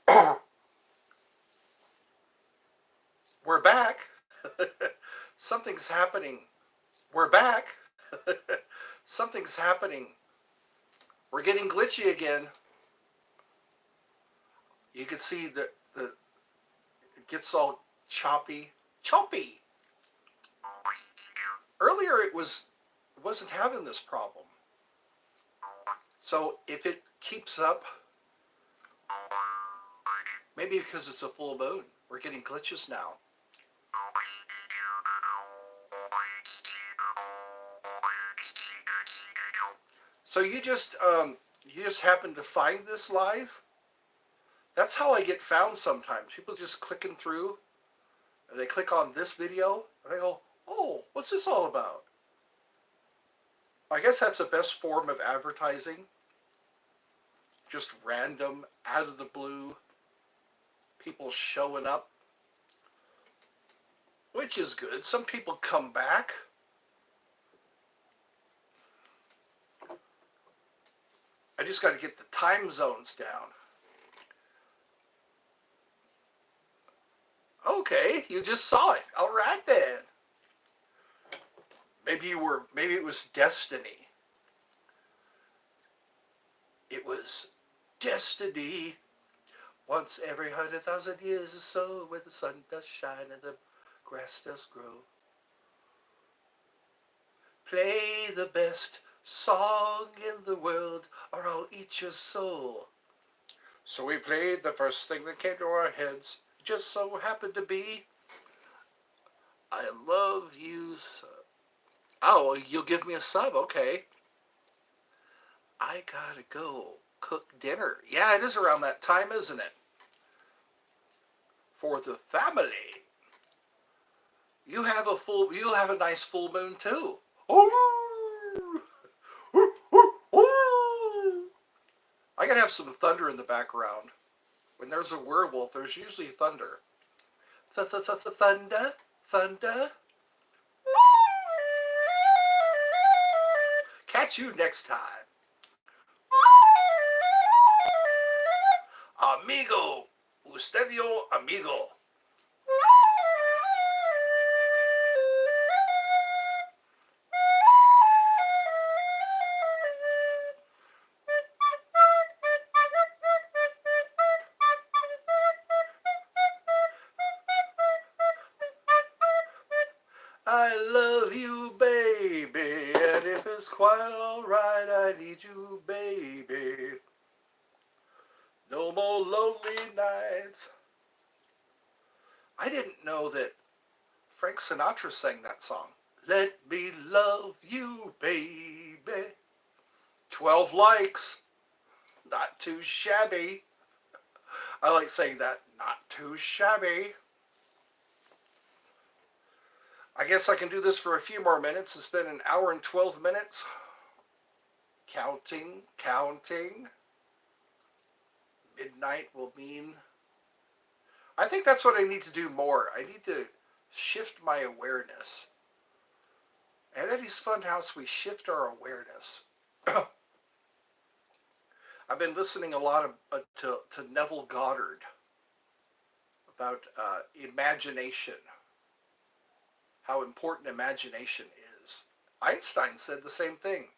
it. We're back. Something's happening. We're back. Something's happening. We're getting glitchy again. You can see that it gets all choppy. Choppy! Earlier it wasn't having this problem. So if it keeps up, maybe because it's a full moon, we're getting glitches now. So you just happen to find this live? That's how I get found sometimes. People just clicking through, and they click on this video, and they go, oh, what's this all about? I guess that's the best form of advertising. Just random, out of the blue, people showing up, which is good. Some people come back. I just got to get the time zones down. Okay, you just saw it. All right then. Maybe it was destiny. It was destiny. Once every 100,000 years or so, where the sun does shine and the grass does grow. Play the best song in the world, or I'll eat your soul. So we played the first thing that came to our heads. Just so happened to be I love you. Oh, well, you'll give me a sub. Okay. I gotta go cook dinner. Yeah, it is around that time, isn't it? For the family. You'll have a nice full moon too. Oh, I gotta have some thunder in the background. When there's a werewolf, there's usually thunder. Thunder, thunder. Catch you next time. Amigo, ustedio amigo. I love you, baby, and if it's quite alright, I need you, baby. No more lonely nights. I didn't know that Frank Sinatra sang that song. Let me love you, baby. 12 likes. Not too shabby. I like saying that. Not too shabby. I guess I can do this for a few more minutes. It's been an hour and 12 minutes. Counting, counting. Midnight will mean... I think that's what I need to do more. I need to shift my awareness. At Eddie's Funhouse, we shift our awareness. I've been listening a lot to Neville Goddard about imagination, how important imagination is. Einstein said the same thing.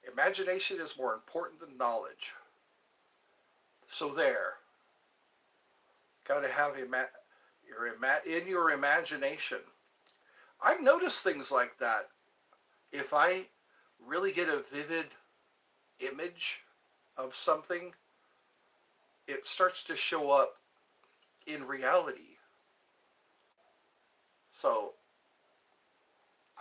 Imagination is more important than knowledge. So there. Got to have in your imagination. I've noticed things like that. If I really get a vivid image of something, it starts to show up in reality. So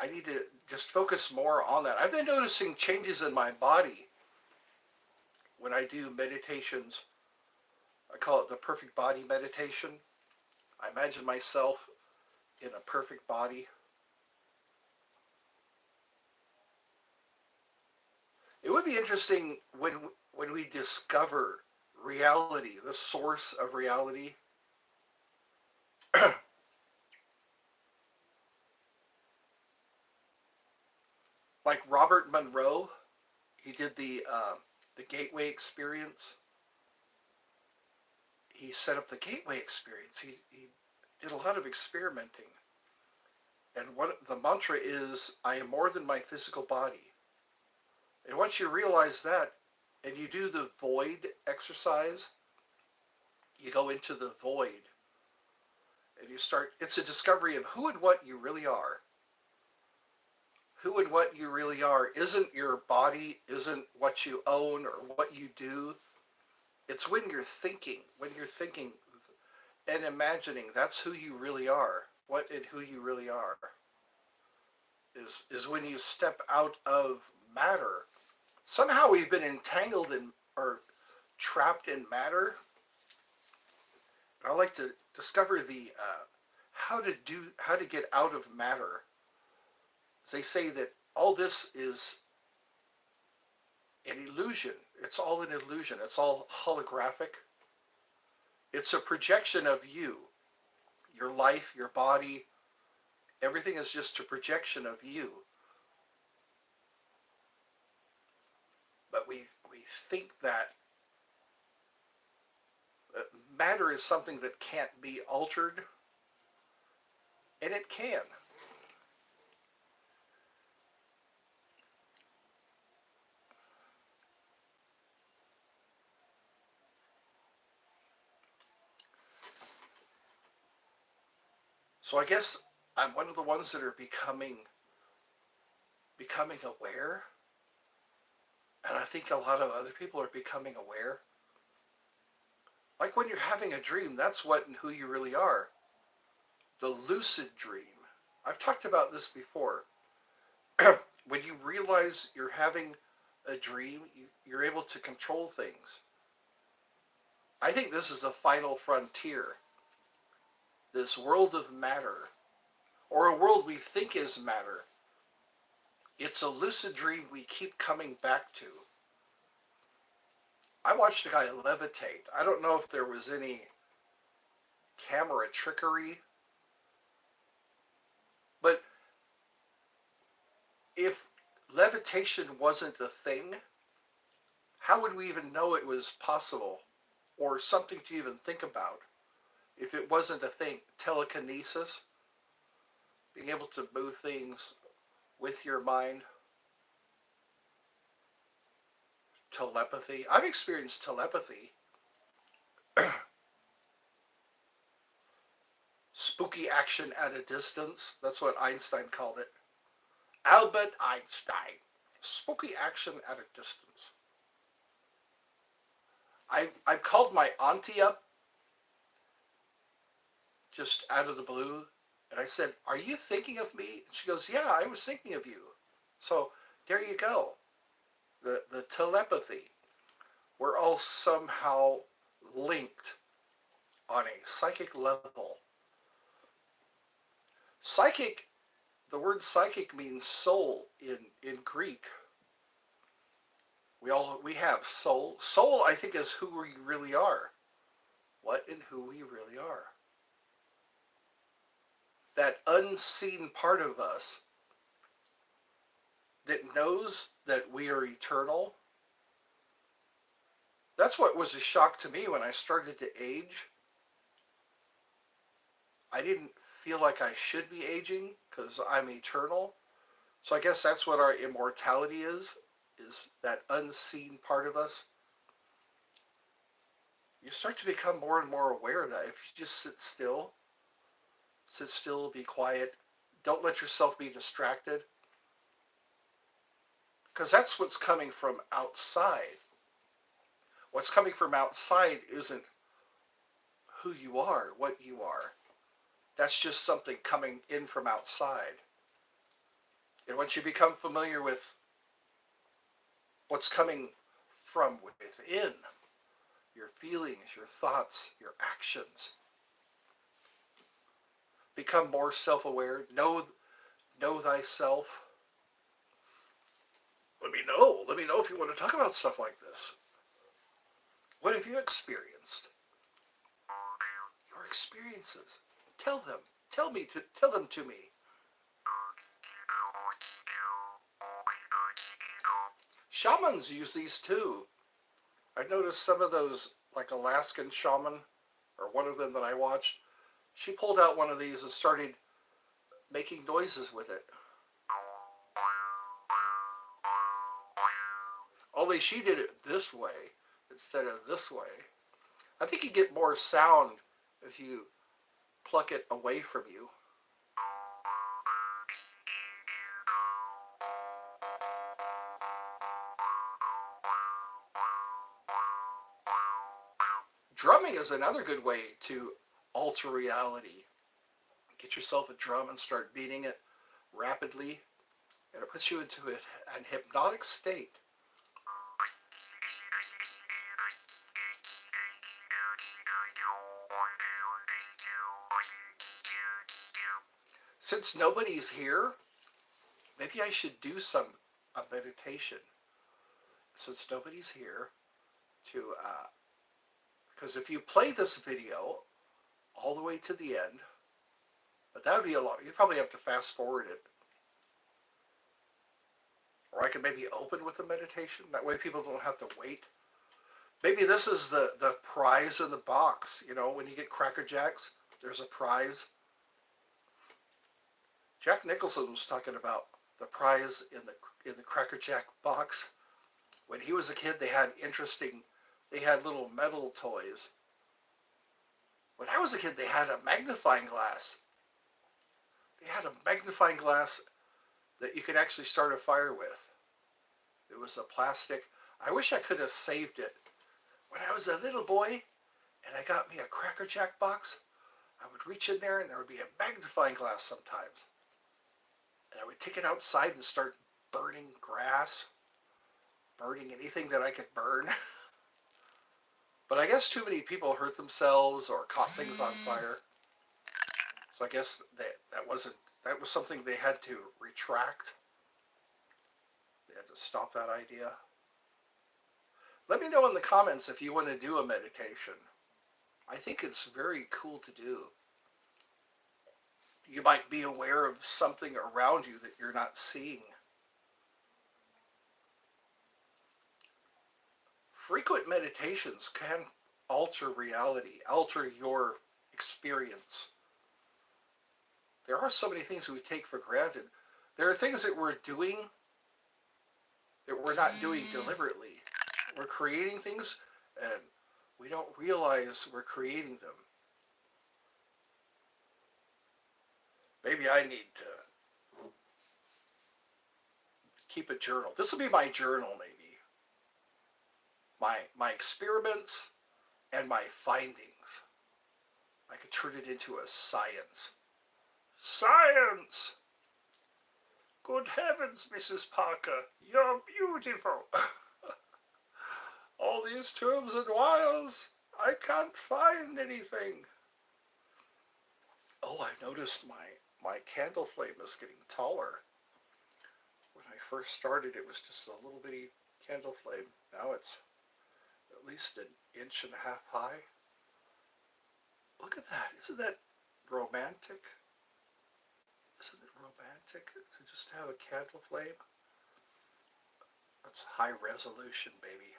I need to just focus more on that. I've been noticing changes in my body when I do meditations. I call it the perfect body meditation. I imagine myself in a perfect body. It would be interesting when we discover reality, the source of reality. Like Robert Monroe, he did the Gateway Experience. He set up the Gateway Experience. He did a lot of experimenting. And what the mantra is, I am more than my physical body. And once you realize that, and you do the void exercise, you go into the void, and you start, it's a discovery of who and what you really are. Who and what you really are isn't your body, isn't what you own or what you do. It's when you're thinking and imagining that's who you really are. What and who you really are is when you step out of matter. Somehow we've been entangled in or trapped in matter. I like to discover the how to get out of matter. They say that all this is an illusion. It's all an illusion. It's all holographic. It's a projection of you, your life, your body. Everything is just a projection of you. But we think that matter is something that can't be altered, and it can. So I guess I'm one of the ones that are becoming aware. And I think a lot of other people are becoming aware. Like when you're having a dream, that's what and who you really are. The lucid dream. I've talked about this before. When you realize you're having a dream, you're able to control things. I think this is the final frontier. This world of matter, or a world we think is matter. It's a lucid dream we keep coming back to. I watched a guy levitate. I don't know if there was any camera trickery, but if levitation wasn't a thing, how would we even know it was possible or something to even think about if it wasn't a thing? Telekinesis, being able to move things with your mind, telepathy. I've experienced telepathy, spooky action at a distance. That's what Einstein called it. Albert Einstein. Spooky action at a distance. I've called my auntie up just out of the blue, and I said, "Are you thinking of me?" And she goes, "Yeah, I was thinking of you." So there you go. The telepathy. We're all somehow linked on a psychic level. Psychic, the word psychic means soul in Greek. We have soul. Soul, I think, is who we really are. What and who we really are. That unseen part of us that knows that we are eternal. That's what was a shock to me when I started to age. I didn't feel like I should be aging because I'm eternal. So I guess that's what our immortality is that unseen part of us. You start to become more and more aware of that. If you just sit still, be quiet, don't let yourself be distracted. Because that's what's coming from outside. What's coming from outside isn't who you are, what you are. That's just something coming in from outside. And once you become familiar with what's coming from within, your feelings, your thoughts, your actions, become more self-aware, know thyself. Let me know if you want to talk about stuff like this. What have you experienced? Your experiences. Tell them. Tell them to me. Shamans use these too. I've noticed some of those, like Alaskan shaman, or one of them that I watched, she pulled out one of these and started making noises with it. Only she did it this way instead of this way. I think you get more sound if you pluck it away from you. Drumming is another good way to alter reality. Get yourself a drum and start beating it rapidly, and it puts you into an hypnotic state. Since nobody's here, maybe I should do a meditation. Since nobody's here, to because if you play this video all the way to the end, but that would be a lot. You'd probably have to fast forward it. Or I could maybe open with a meditation. That way people don't have to wait. Maybe this is the prize in the box. You know, when you get Cracker Jacks, there's a prize. Jack Nicholson was talking about the prize in the Cracker Jack box. When he was a kid, they had little metal toys. When I was a kid, they had a magnifying glass. They had a magnifying glass that you could actually start a fire with. It was a plastic. I wish I could have saved it. When I was a little boy and I got me a Cracker Jack box, I would reach in there and there would be a magnifying glass sometimes. And I would take it outside and start burning grass, burning anything that I could burn. But I guess too many people hurt themselves or caught things on fire. So I guess that was something they had to retract. They had to stop that idea. Let me know in the comments if you want to do a meditation. I think it's very cool to do. You might be aware of something around you that you're not seeing. Frequent meditations can alter reality, alter your experience. There are so many things we take for granted. There are things that we're doing that we're not doing deliberately. We're creating things and we don't realize we're creating them. Maybe I need to keep a journal. This will be my journal, maybe. My experiments and my findings. I could turn it into a science. Science! Good heavens, Mrs. Parker, you're beautiful. All these tubes and wires, I can't find anything. Oh, I noticed my candle flame is getting taller. When I first started, it was just a little bitty candle flame. Now it's at least 1.5 inches high. Look at that. Isn't that romantic? Isn't it romantic to just have a candle flame? That's high resolution, baby.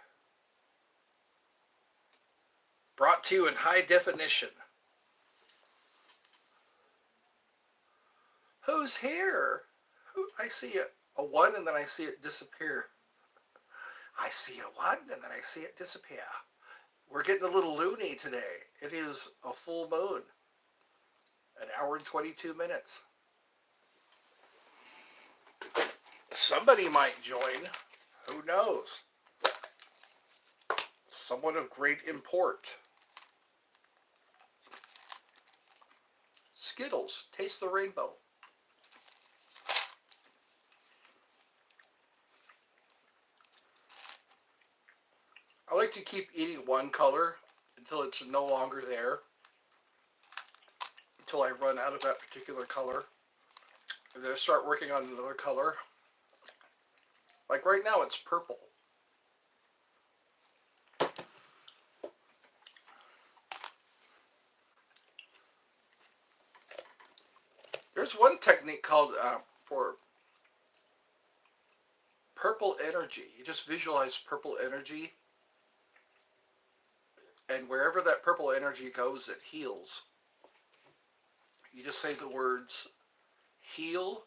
Brought to you in high definition. Who's here? I see a 1 and then I see it disappear. I see a 1 and then I see it disappear. We're getting a little loony today. It is a full moon. 1 hour and 22 minutes. Somebody might join. Who knows? Someone of great import. Skittles. Taste the rainbow. I like to keep eating one color until it's no longer there. Until I run out of that particular color. And then I start working on another color. Like right now it's purple. There's one technique called for purple energy. You just visualize purple energy. And wherever that purple energy goes, it heals. You just say the words heal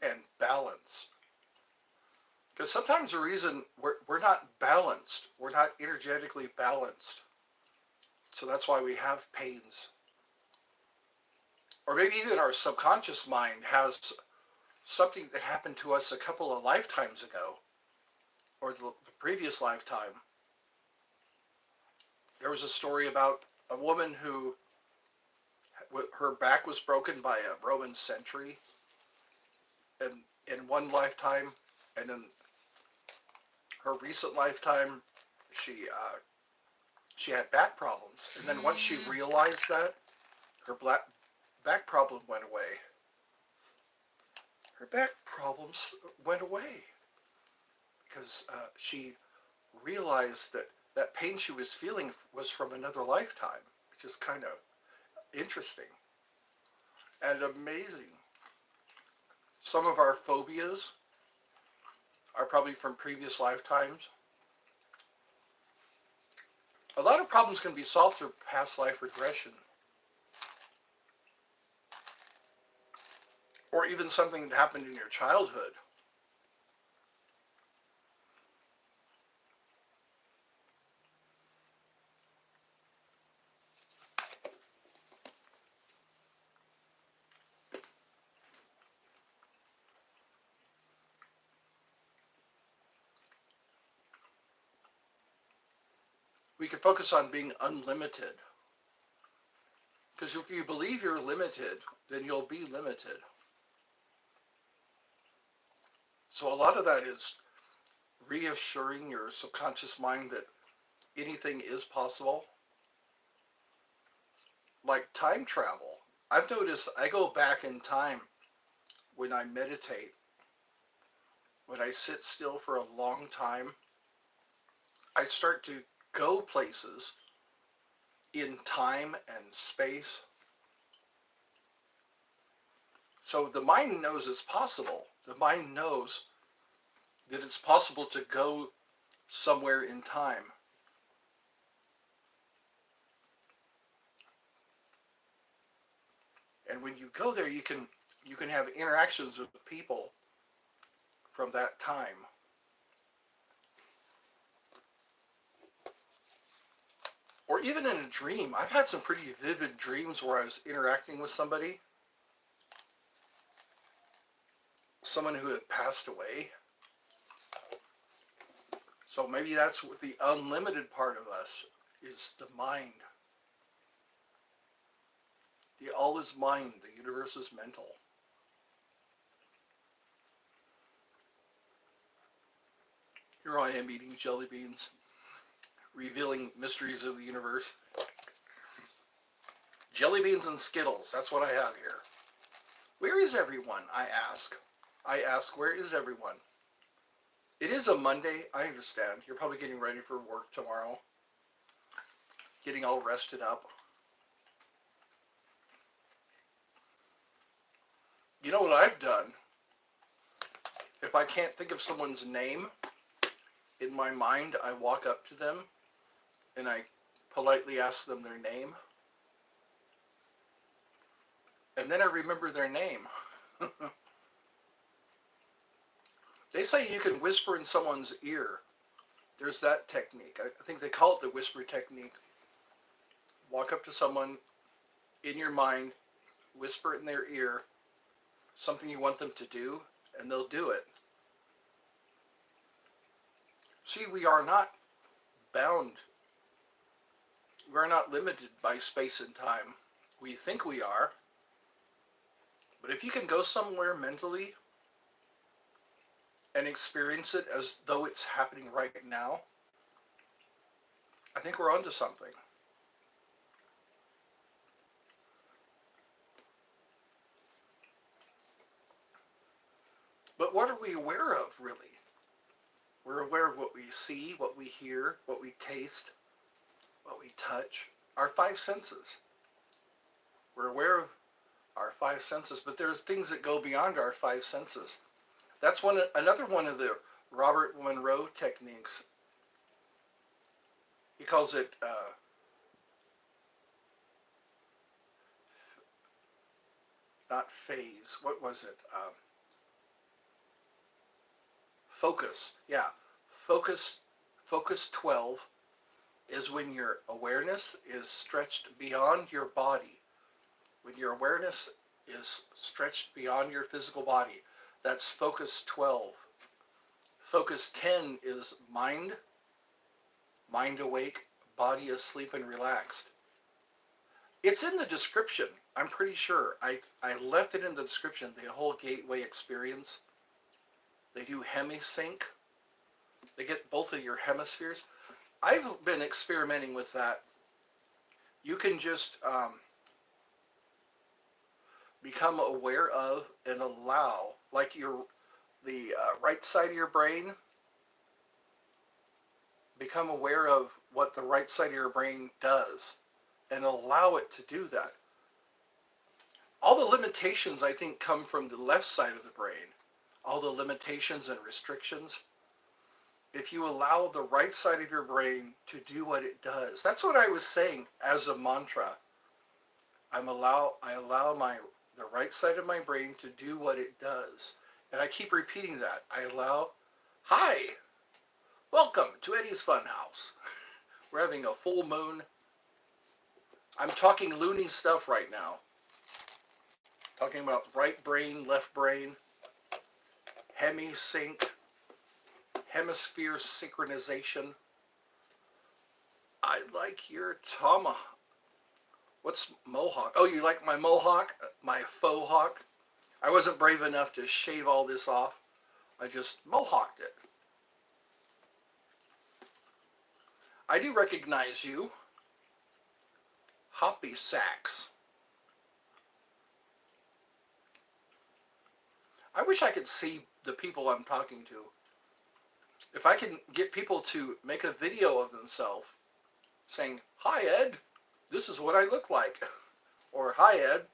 and balance. Because sometimes the reason we're not balanced, we're not energetically balanced. So that's why we have pains. Or maybe even our subconscious mind has something that happened to us a couple of lifetimes ago, or the previous lifetime. There was a story about a woman who, her back was broken by a Roman sentry in one lifetime, and in her recent lifetime, she had back problems. And then once she realized that, her back problem went away. Her back problems went away because she realized that that pain she was feeling was from another lifetime, which is kind of interesting and amazing. Some of our phobias are probably from previous lifetimes. A lot of problems can be solved through past life regression. Or even something that happened in your childhood. we can focus on being unlimited. Because if you believe you're limited, then you'll be limited. So a lot of that is reassuring your subconscious mind that anything is possible. Like time travel. I've noticed I go back in time when I meditate, when I sit still for a long time. I start to go places in time and space. So the mind knows it's possible. The mind knows that it's possible to go somewhere in time. And when you go there, you can have interactions with people from that time. Or even in a dream. I've had some pretty vivid dreams where I was interacting with somebody, someone who had passed away. So maybe that's what the unlimited part of us is, the mind. The all is mind, the universe is mental. Here I am eating jelly beans, revealing mysteries of the universe. Jelly beans and Skittles, that's what I have here. Where is everyone, I ask. Where is everyone? It is a Monday, I understand. You're probably getting ready for work tomorrow. Getting all rested up. You know what I've done? If I can't think of someone's name, in my mind, I walk up to them and I politely ask them their name. And then I remember their name. They say you can whisper in someone's ear. There's that technique. I think they call it the whisper technique. Walk up to someone in your mind, whisper in their ear something you want them to do, and they'll do it. See, we are not bound. We are not limited by space and time. We think we are. But if you can go somewhere mentally and experience it as though it's happening right now, I think we're onto something. But what are we aware of, really? We're aware of what we see, what we hear, what we taste, what we touch, our five senses. We're aware of our five senses, but there's things that go beyond our five senses. That's another one of the Robert Monroe techniques. He calls it not phase. What was it? Focus. Yeah, focus. Focus 12 is when your awareness is stretched beyond your body. When your awareness is stretched beyond your physical body, that's focus 12. Focus 10 is mind awake, body asleep and relaxed. It's in the description, I'm pretty sure. I left it in the description, the whole gateway experience. They do hemisync. They get both of your hemispheres. I've been experimenting with that. You can just become aware of and allow, like the right side of your brain, become aware of what the right side of your brain does and allow it to do that. All the limitations, I think, come from the left side of the brain. All the limitations and restrictions. If you allow the right side of your brain to do what it does, that's what I was saying as a mantra. I allow the right side of my brain to do what it does. And I keep repeating that. I allow, hi, welcome to Eddie's Funhouse. We're having a full moon. I'm talking loony stuff right now. Talking about right brain, left brain, hemisync, hemisphere synchronization. I like your tomahawk. What's mohawk? Oh, you like my mohawk? My faux hawk? I wasn't brave enough to shave all this off. I just mohawked it. I do recognize you. Hoppy sacks. I wish I could see the people I'm talking to. If I can get people to make a video of themselves saying, "Hi Ed, this is what I look like," or "Hi Ed,"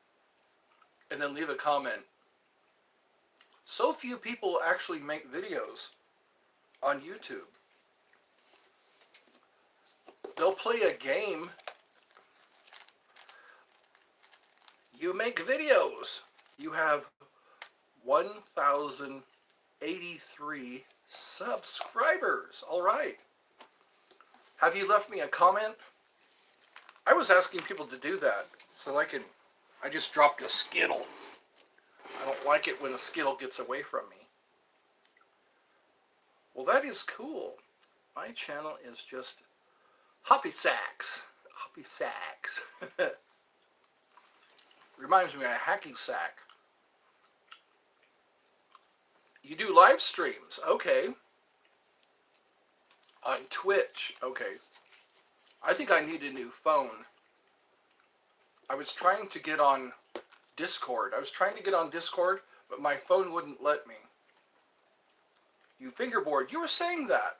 and then leave a comment. So few people actually make videos on YouTube. They'll play a game. You make videos. You have 1,083 subscribers. All right. Have you left me a comment? I was asking people to do that so I just dropped a Skittle. I don't like it when a Skittle gets away from me. Well, that is cool. My channel is just Hoppy Sacks. Hoppy Sacks. Reminds me of a hacky sack. You do live streams. Okay. On Twitch. Okay. I think I need a new phone. I was trying to get on Discord. But my phone wouldn't let me. You fingerboard. You were saying that.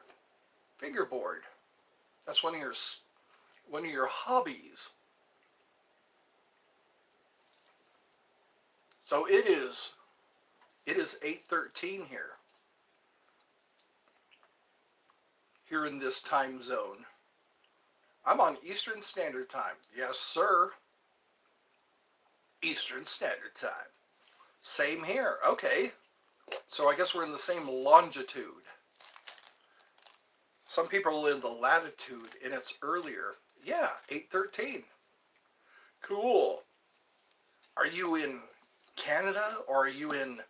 Fingerboard. That's one of your hobbies. So it is 8:13 here in this time zone. I'm on Eastern Standard Time. Yes, sir. Eastern Standard Time. Same here. Okay. So I guess we're in the same longitude. Some people are in the latitude and it's earlier. Yeah, 8:13. Cool. Are you in Canada or are you in...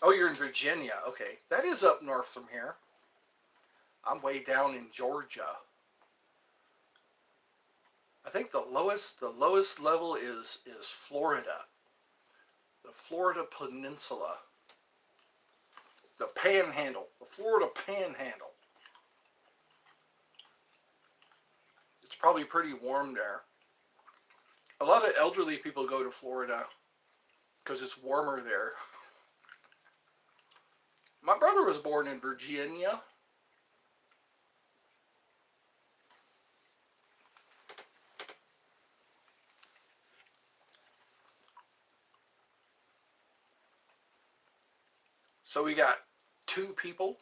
Oh, you're in Virginia. Okay. That is up north from here. I'm way down in Georgia. I think the lowest level is Florida. The Florida Peninsula. The Panhandle. The Florida Panhandle. It's probably pretty warm there. A lot of elderly people go to Florida because it's warmer there. My brother was born in Virginia. So we got 2 people.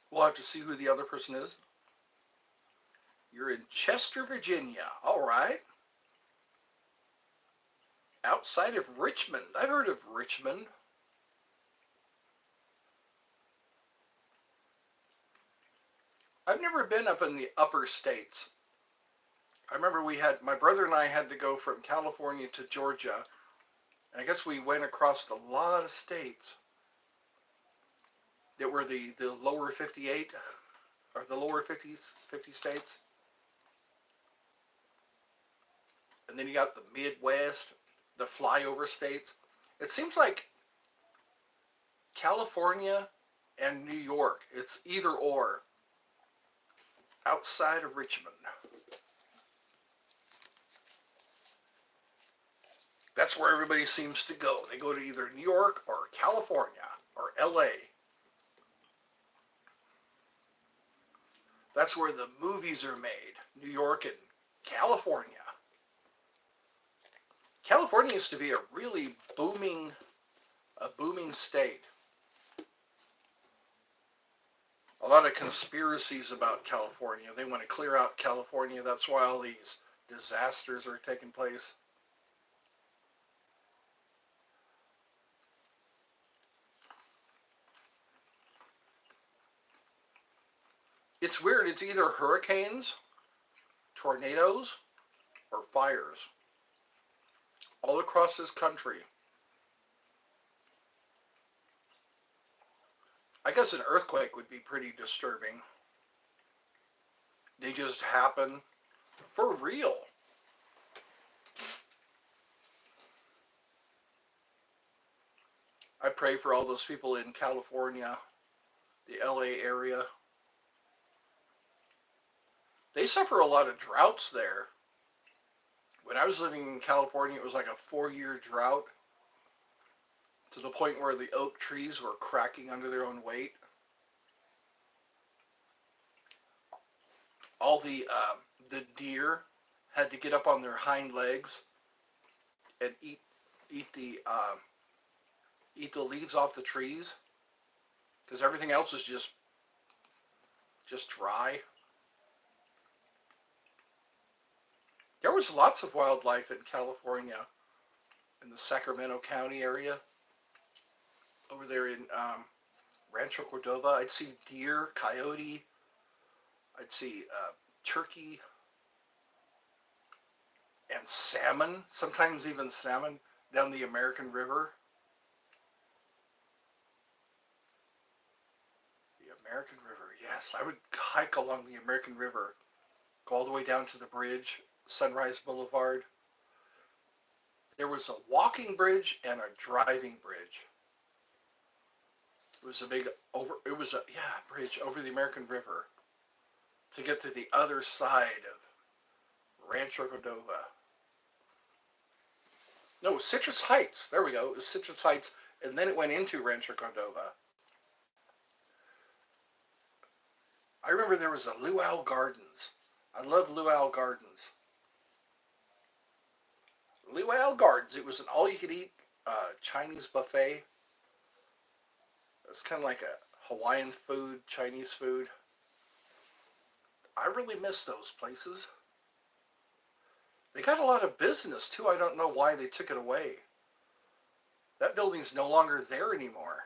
We'll have to see who the other person is. You're in Chester, Virginia. All right. Outside of Richmond. I've heard of Richmond. I've never been up in the upper states. I remember my brother and I had to go from California to Georgia. And I guess we went across a lot of states that were the lower 58 or the lower 50 states. And then you got the Midwest, the flyover states. It seems like California and New York, it's either or outside of Richmond. That's where everybody seems to go. They go to either New York or California or LA. That's where the movies are made. New York and California. California used to be a really booming state. A lot of conspiracies about California. They want to clear out California. That's why all these disasters are taking place. It's weird. It's either hurricanes, tornadoes, or fires all across this country. I guess an earthquake would be pretty disturbing. They just happen for real. I pray for all those people in California, the LA area. They suffer a lot of droughts there. When I was living in California, it was like a 4-year drought to the point where the oak trees were cracking under their own weight. All the deer had to get up on their hind legs and eat the eat the leaves off the trees because everything else was just dry. There was lots of wildlife in California, in the Sacramento County area, over there in Rancho Cordova. I'd see deer, coyote, I'd see turkey, and salmon, sometimes even salmon, down the American River. The American River, yes. I would hike along the American River, go all the way down to the bridge, Sunrise Boulevard. There was a walking bridge and a driving bridge. It was a bridge over the American River to get to the other side of Rancho Cordova. No, Citrus Heights. There we go. It was Citrus Heights, and then it went into Rancho Cordova. I remember there was a Luau Gardens. I love Luau Gardens. Luau Gardens. It was an all-you-could-eat Chinese buffet. It was kind of like a Hawaiian food, Chinese food. I really miss those places. They got a lot of business, too. I don't know why they took it away. That building's no longer there anymore.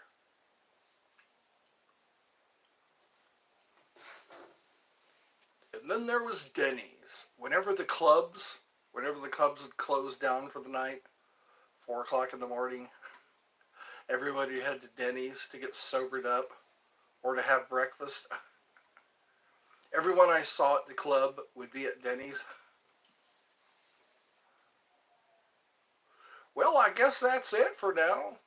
And then there was Denny's. Whenever the clubs would close down for the night, 4 o'clock in the morning, everybody head to Denny's to get sobered up or to have breakfast. Everyone I saw at the club would be at Denny's. Well, I guess that's it for now.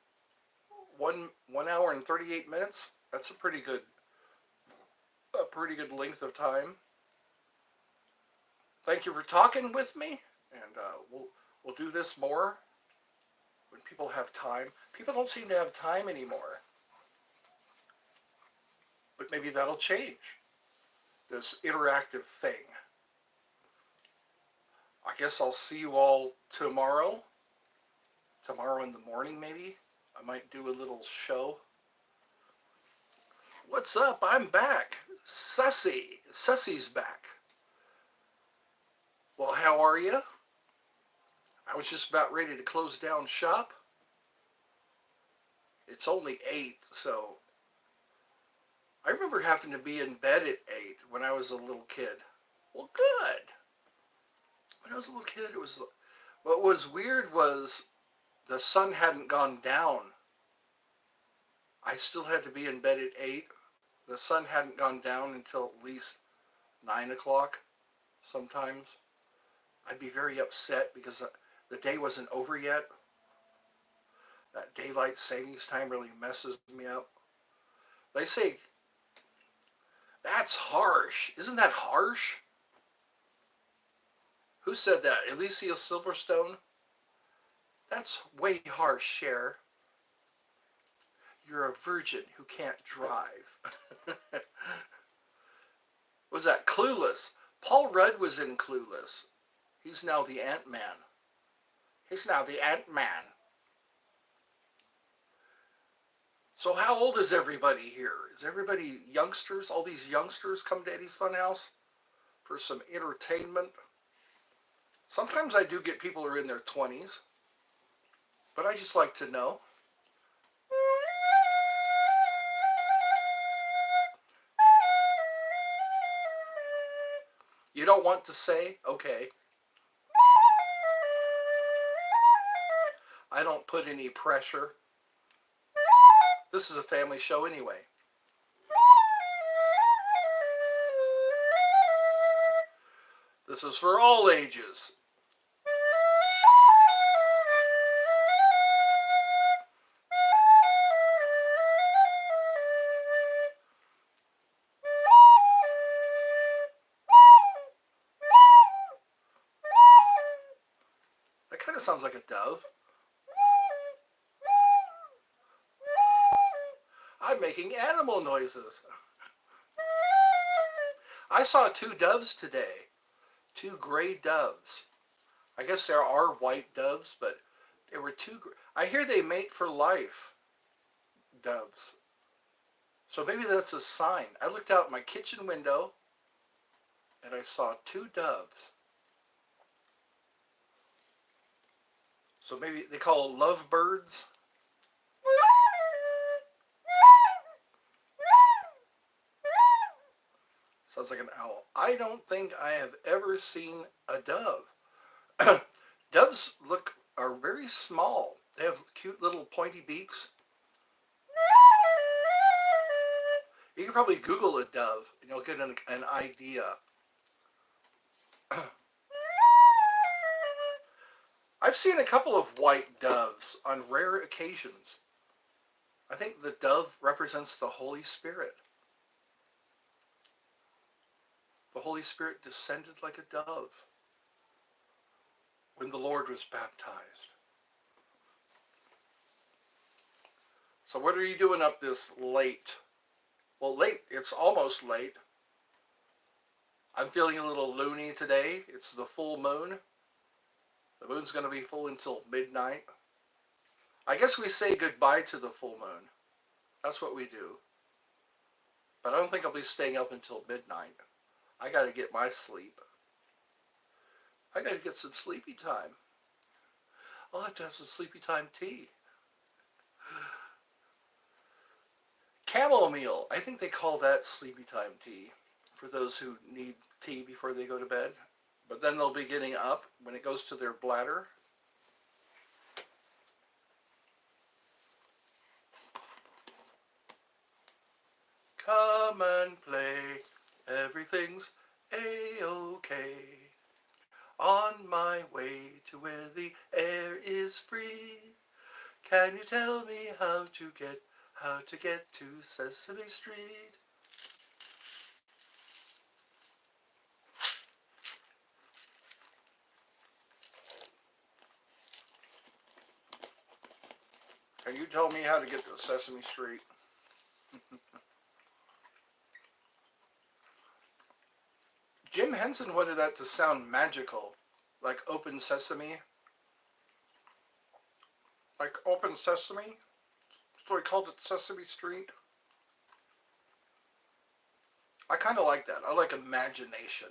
1 hour and 38 minutes. That's a pretty good length of time. Thank you for talking with me, and we'll do this more when people have time. People don't seem to have time anymore, but maybe that'll change. This interactive thing. I guess I'll see you all tomorrow. Tomorrow in the morning, maybe. I might do a little show. What's up? I'm back. Sussy's back. Well, how are you? I was just about ready to close down shop. It's only 8, so I remember having to be in bed at 8 when I was a little kid. Well, good. When I was a little kid, what was weird was the sun hadn't gone down. I still had to be in bed at 8. The sun hadn't gone down until at least 9 o'clock sometimes. I'd be very upset because the day wasn't over yet. That daylight savings time really messes me up. They say, that's harsh. Isn't that harsh? Who said that? Alicia Silverstone? That's way harsh, Cher. You're a virgin who can't drive. Was that Clueless? Paul Rudd was in Clueless. He's now the Ant-Man. He's now the Ant-Man. So how old is everybody here? Is everybody youngsters? All these youngsters come to Eddie's Funhouse for some entertainment? Sometimes I do get people who are in their 20s, but I just like to know. You don't want to say? Okay. I don't put any pressure. This is a family show anyway. This is for all ages. That kind of sounds like a dove. I'm making animal noises. I saw two doves today. Two gray doves. I guess there are white doves, but there were two. I hear they mate for life, doves. So maybe that's a sign. I looked out my kitchen window and I saw two doves. So maybe they call lovebirds. Sounds like an owl. I don't think I have ever seen a dove. Doves are very small. They have cute little pointy beaks. You can probably Google a dove and you'll get an idea. I've seen a couple of white doves on rare occasions. I think the dove represents the Holy Spirit. The Holy Spirit descended like a dove when the Lord was baptized. So what are you doing up this late? Well, late, it's almost late. I'm feeling a little loony today. It's the full moon. The moon's going to be full until midnight. I guess we say goodbye to the full moon. That's what we do. But I don't think I'll be staying up until midnight. I got to get my sleep. I got to get some sleepy time. I'll have to have some sleepy time tea. Chamomile. I think they call that sleepy time tea for those who need tea before they go to bed. But then they'll be getting up when it goes to their bladder. Come and play, everything's a-okay. On my way to where the air is free. Can you tell me how to get to Sesame Street? Can you tell me how to get to Sesame Street? Jim Henson wanted that to sound magical, like Open Sesame. Like Open Sesame? So he called it Sesame Street. I kind of like that. I like imagination.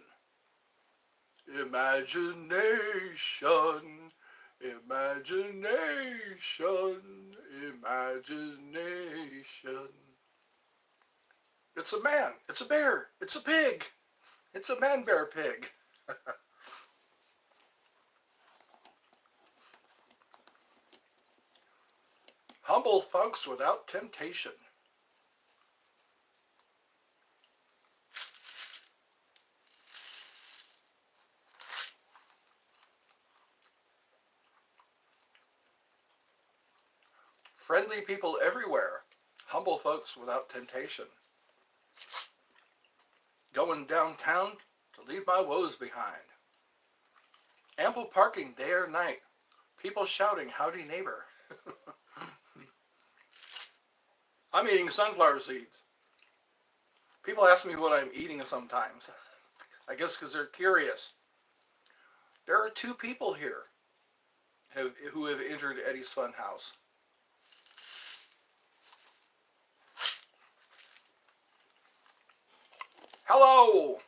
Imagination, imagination, imagination. It's a man, it's a bear, it's a pig. It's a man-bear pig. Humble folks without temptation. Friendly people everywhere. Humble folks without temptation. Going downtown to leave my woes behind. Ample parking day or night. People shouting, howdy neighbor. I'm eating sunflower seeds. People ask me what I'm eating sometimes. I guess because they're curious. There are two people here who have entered Eddie's Fun House. Hello!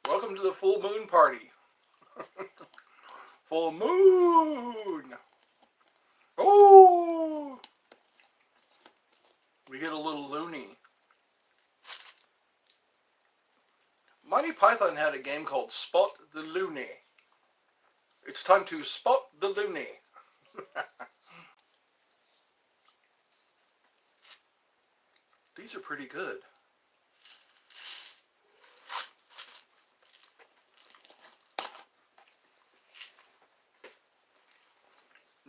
Welcome to the full moon party. Full moon! Oh! We get a little loony. Monty Python had a game called Spot the Loony. It's time to spot the loony. These are pretty good.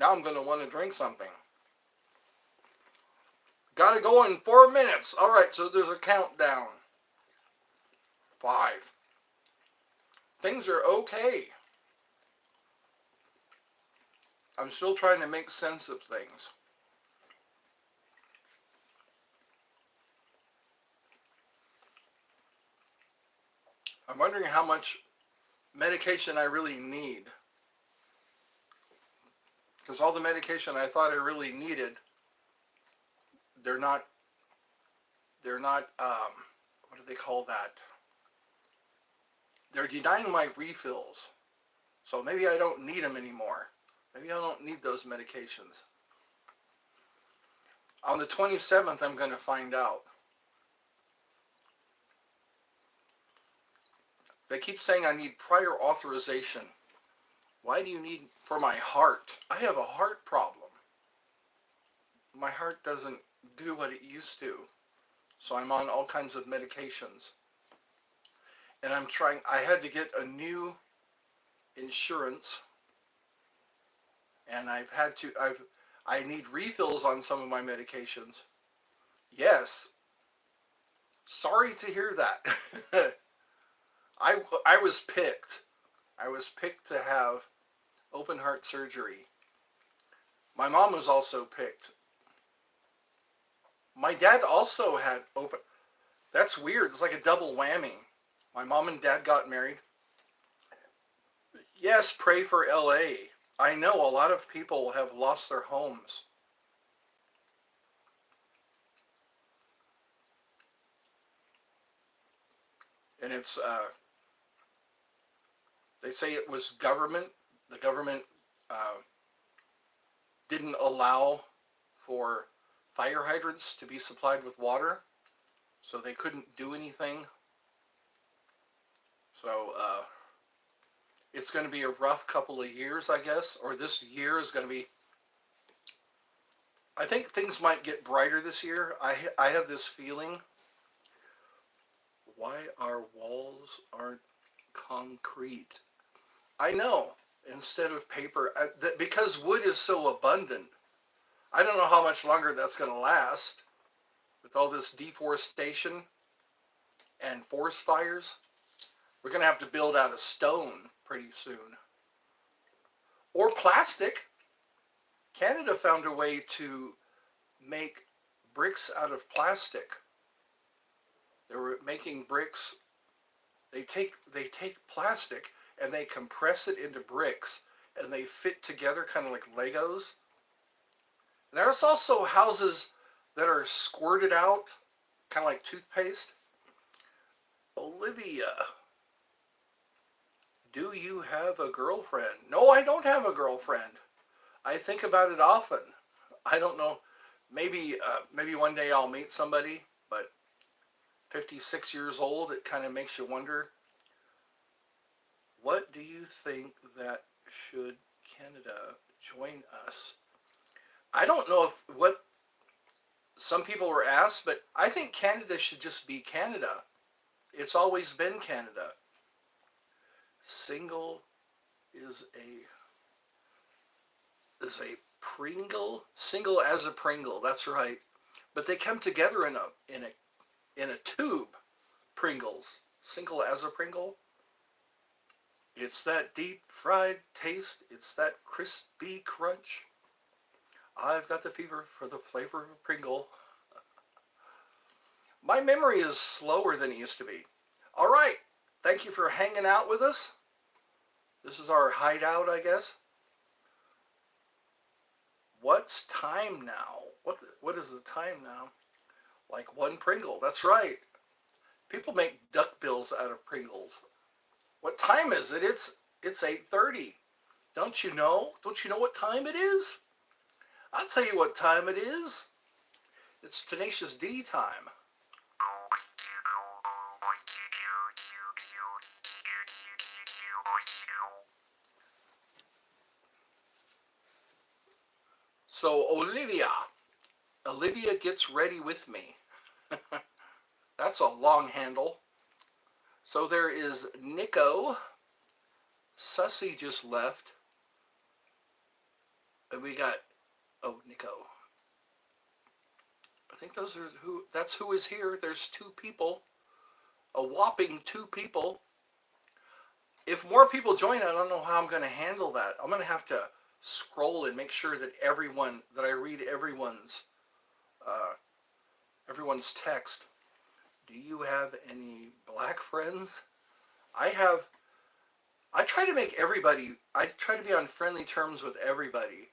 Now I'm going to want to drink something. Got to go in 4 minutes. All right, so there's a countdown. 5. Things are okay. I'm still trying to make sense of things. I'm wondering how much medication I really need. Because all the medication I thought I really needed, they're not, what do they call that? They're denying my refills. So maybe I don't need them anymore. Maybe I don't need those medications. On the 27th, I'm going to find out. They keep saying I need prior authorization. Why do you need, for my heart? I have a heart problem. My heart doesn't do what it used to. So I'm on all kinds of medications. And I had to get a new insurance. And I need refills on some of my medications. Yes. Sorry to hear that. I was picked. I was picked to have open heart surgery. My mom was also picked. My dad also had open. That's weird. It's like a double whammy. My mom and dad got married. Yes, pray for LA. I know a lot of people have lost their homes. And it's, they say it was government. The government didn't allow for fire hydrants to be supplied with water, so they couldn't do anything. So it's going to be a rough couple of years, I guess, or this year is going to be. I think things might get brighter this year. I have this feeling. Why our walls aren't concrete? I know, instead of paper, because wood is so abundant. I don't know how much longer that's going to last with all this deforestation and forest fires. We're going to have to build out of stone pretty soon. Or plastic. Canada found a way to make bricks out of plastic. They were making bricks. They take plastic and they compress it into bricks and they fit together kind of like Legos. There's also houses that are squirted out, kind of like toothpaste. Olivia, do you have a girlfriend? No, I don't have a girlfriend. I think about it often. I don't know. Maybe one day I'll meet somebody, but 56 years old, it kind of makes you wonder, what do you think that should Canada join us? I don't know what some people were asked, but I think Canada should just be Canada. It's always been Canada. Single is a Pringle. Single as a Pringle. That's right. But they come together in a tube. Pringles. Single as a Pringle. It's that deep fried taste. It's that crispy crunch. I've got the fever for the flavor of a Pringle. My memory is slower than it used to be. All right. Thank you for hanging out with us. This is our hideout, I guess. What's time now? What is the time now? Like one Pringle. That's right. People make duckbills out of Pringles. What time is it? It's 8:30. Don't you know? Don't you know what time it is? I'll tell you what time it is. It's Tenacious D time. So Olivia gets ready with me. That's a long handle. So there is Nico. Sussy just left. And we got, oh, Nico. I think those are who, that's who is here. There's two people, a whopping two people. If more people join, I don't know how I'm going to handle that. I'm going to have to scroll and make sure that that I read uh, everyone's text. Do you have any black friends? I have, I try to be on friendly terms with everybody.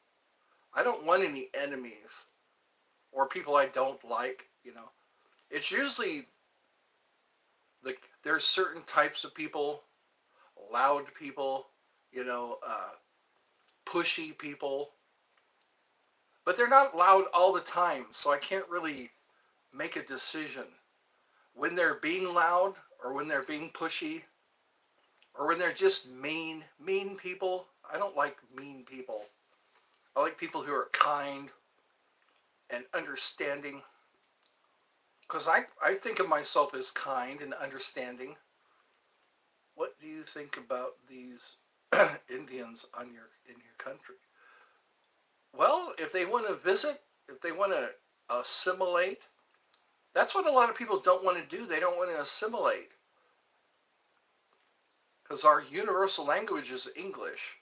I don't want any enemies or people I don't like. It's usually there's certain types of people, loud people, you know, pushy people, but they're not loud all the time, so I can't really make a decision when they're being loud or when they're being pushy or when they're just mean people. I don't like mean people. I like people who are kind and understanding because I think of myself as kind and understanding. What do you think about these Indians in your country? Well, if they want to visit, if they want to assimilate, that's what a lot of people don't want to do. They don't want to assimilate because our universal language is English.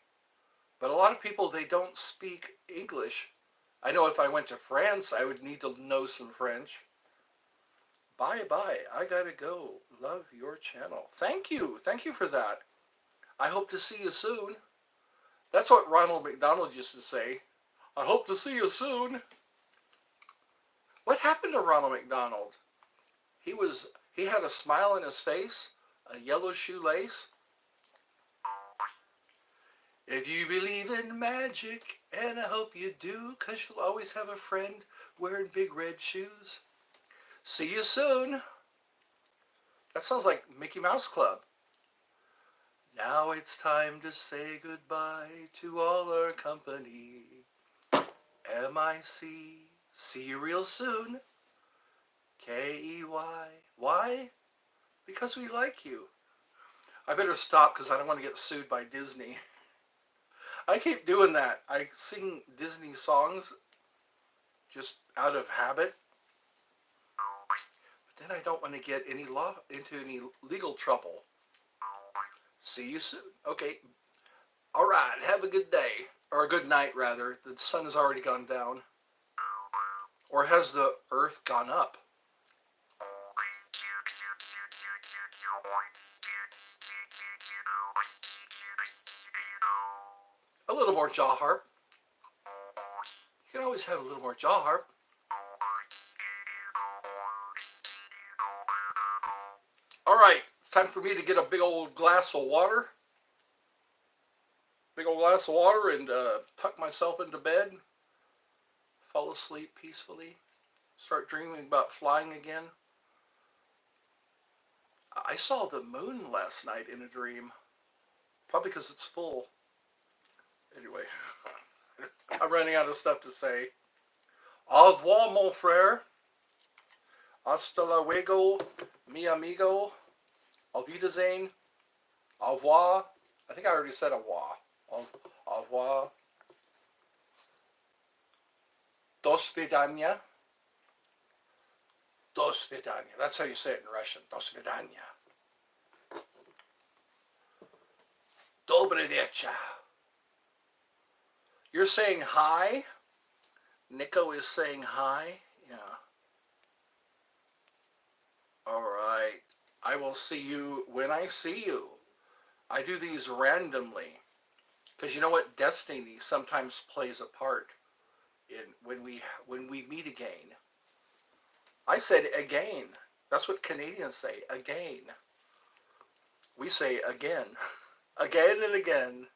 But a lot of people, they don't speak English. I know if I went to France, I would need to know some French. Bye bye. I gotta go. Love your channel. Thank you. Thank you for that. I hope to see you soon. That's what Ronald McDonald used to say. I hope to see you soon. What happened to Ronald McDonald? He had a smile on his face, a yellow shoelace. If you believe in magic, and I hope you do, 'cause you'll always have a friend wearing big red shoes. See you soon. That sounds like Mickey Mouse Club. Now it's time to say goodbye to all our company. M-I-C, see you real soon. K-E-Y. Why? Because we like you. I better stop because I don't want to get sued by Disney. I keep doing that. I sing Disney songs just out of habit. But then I don't want to get into any legal trouble. See you soon. Okay. All right. Have a good day. Or a good night, rather. The sun has already gone down. Or has the earth gone up? A little more jaw harp. You can always have a little more jaw harp. All right. It's time for me to get a big old glass of water. Big old glass of water and tuck myself into bed. Fall asleep peacefully. Start dreaming about flying again. I saw the moon last night in a dream. Probably because it's full. Anyway, I'm running out of stuff to say. Au revoir, mon frère. Hasta luego, mi amigo. Auf Wiedersehen. Au revoir. I think I already said au revoir. Au revoir. До свидания. До свидания. That's how you say it in Russian. До свидания. Добрый вечер. You're saying hi. Nico is saying hi. Yeah. All right. I will see you when I see you. I do these randomly. Because you know what? Destiny sometimes plays a part in when we meet again. I said again. That's what Canadians say. Again. We say again. Again and again.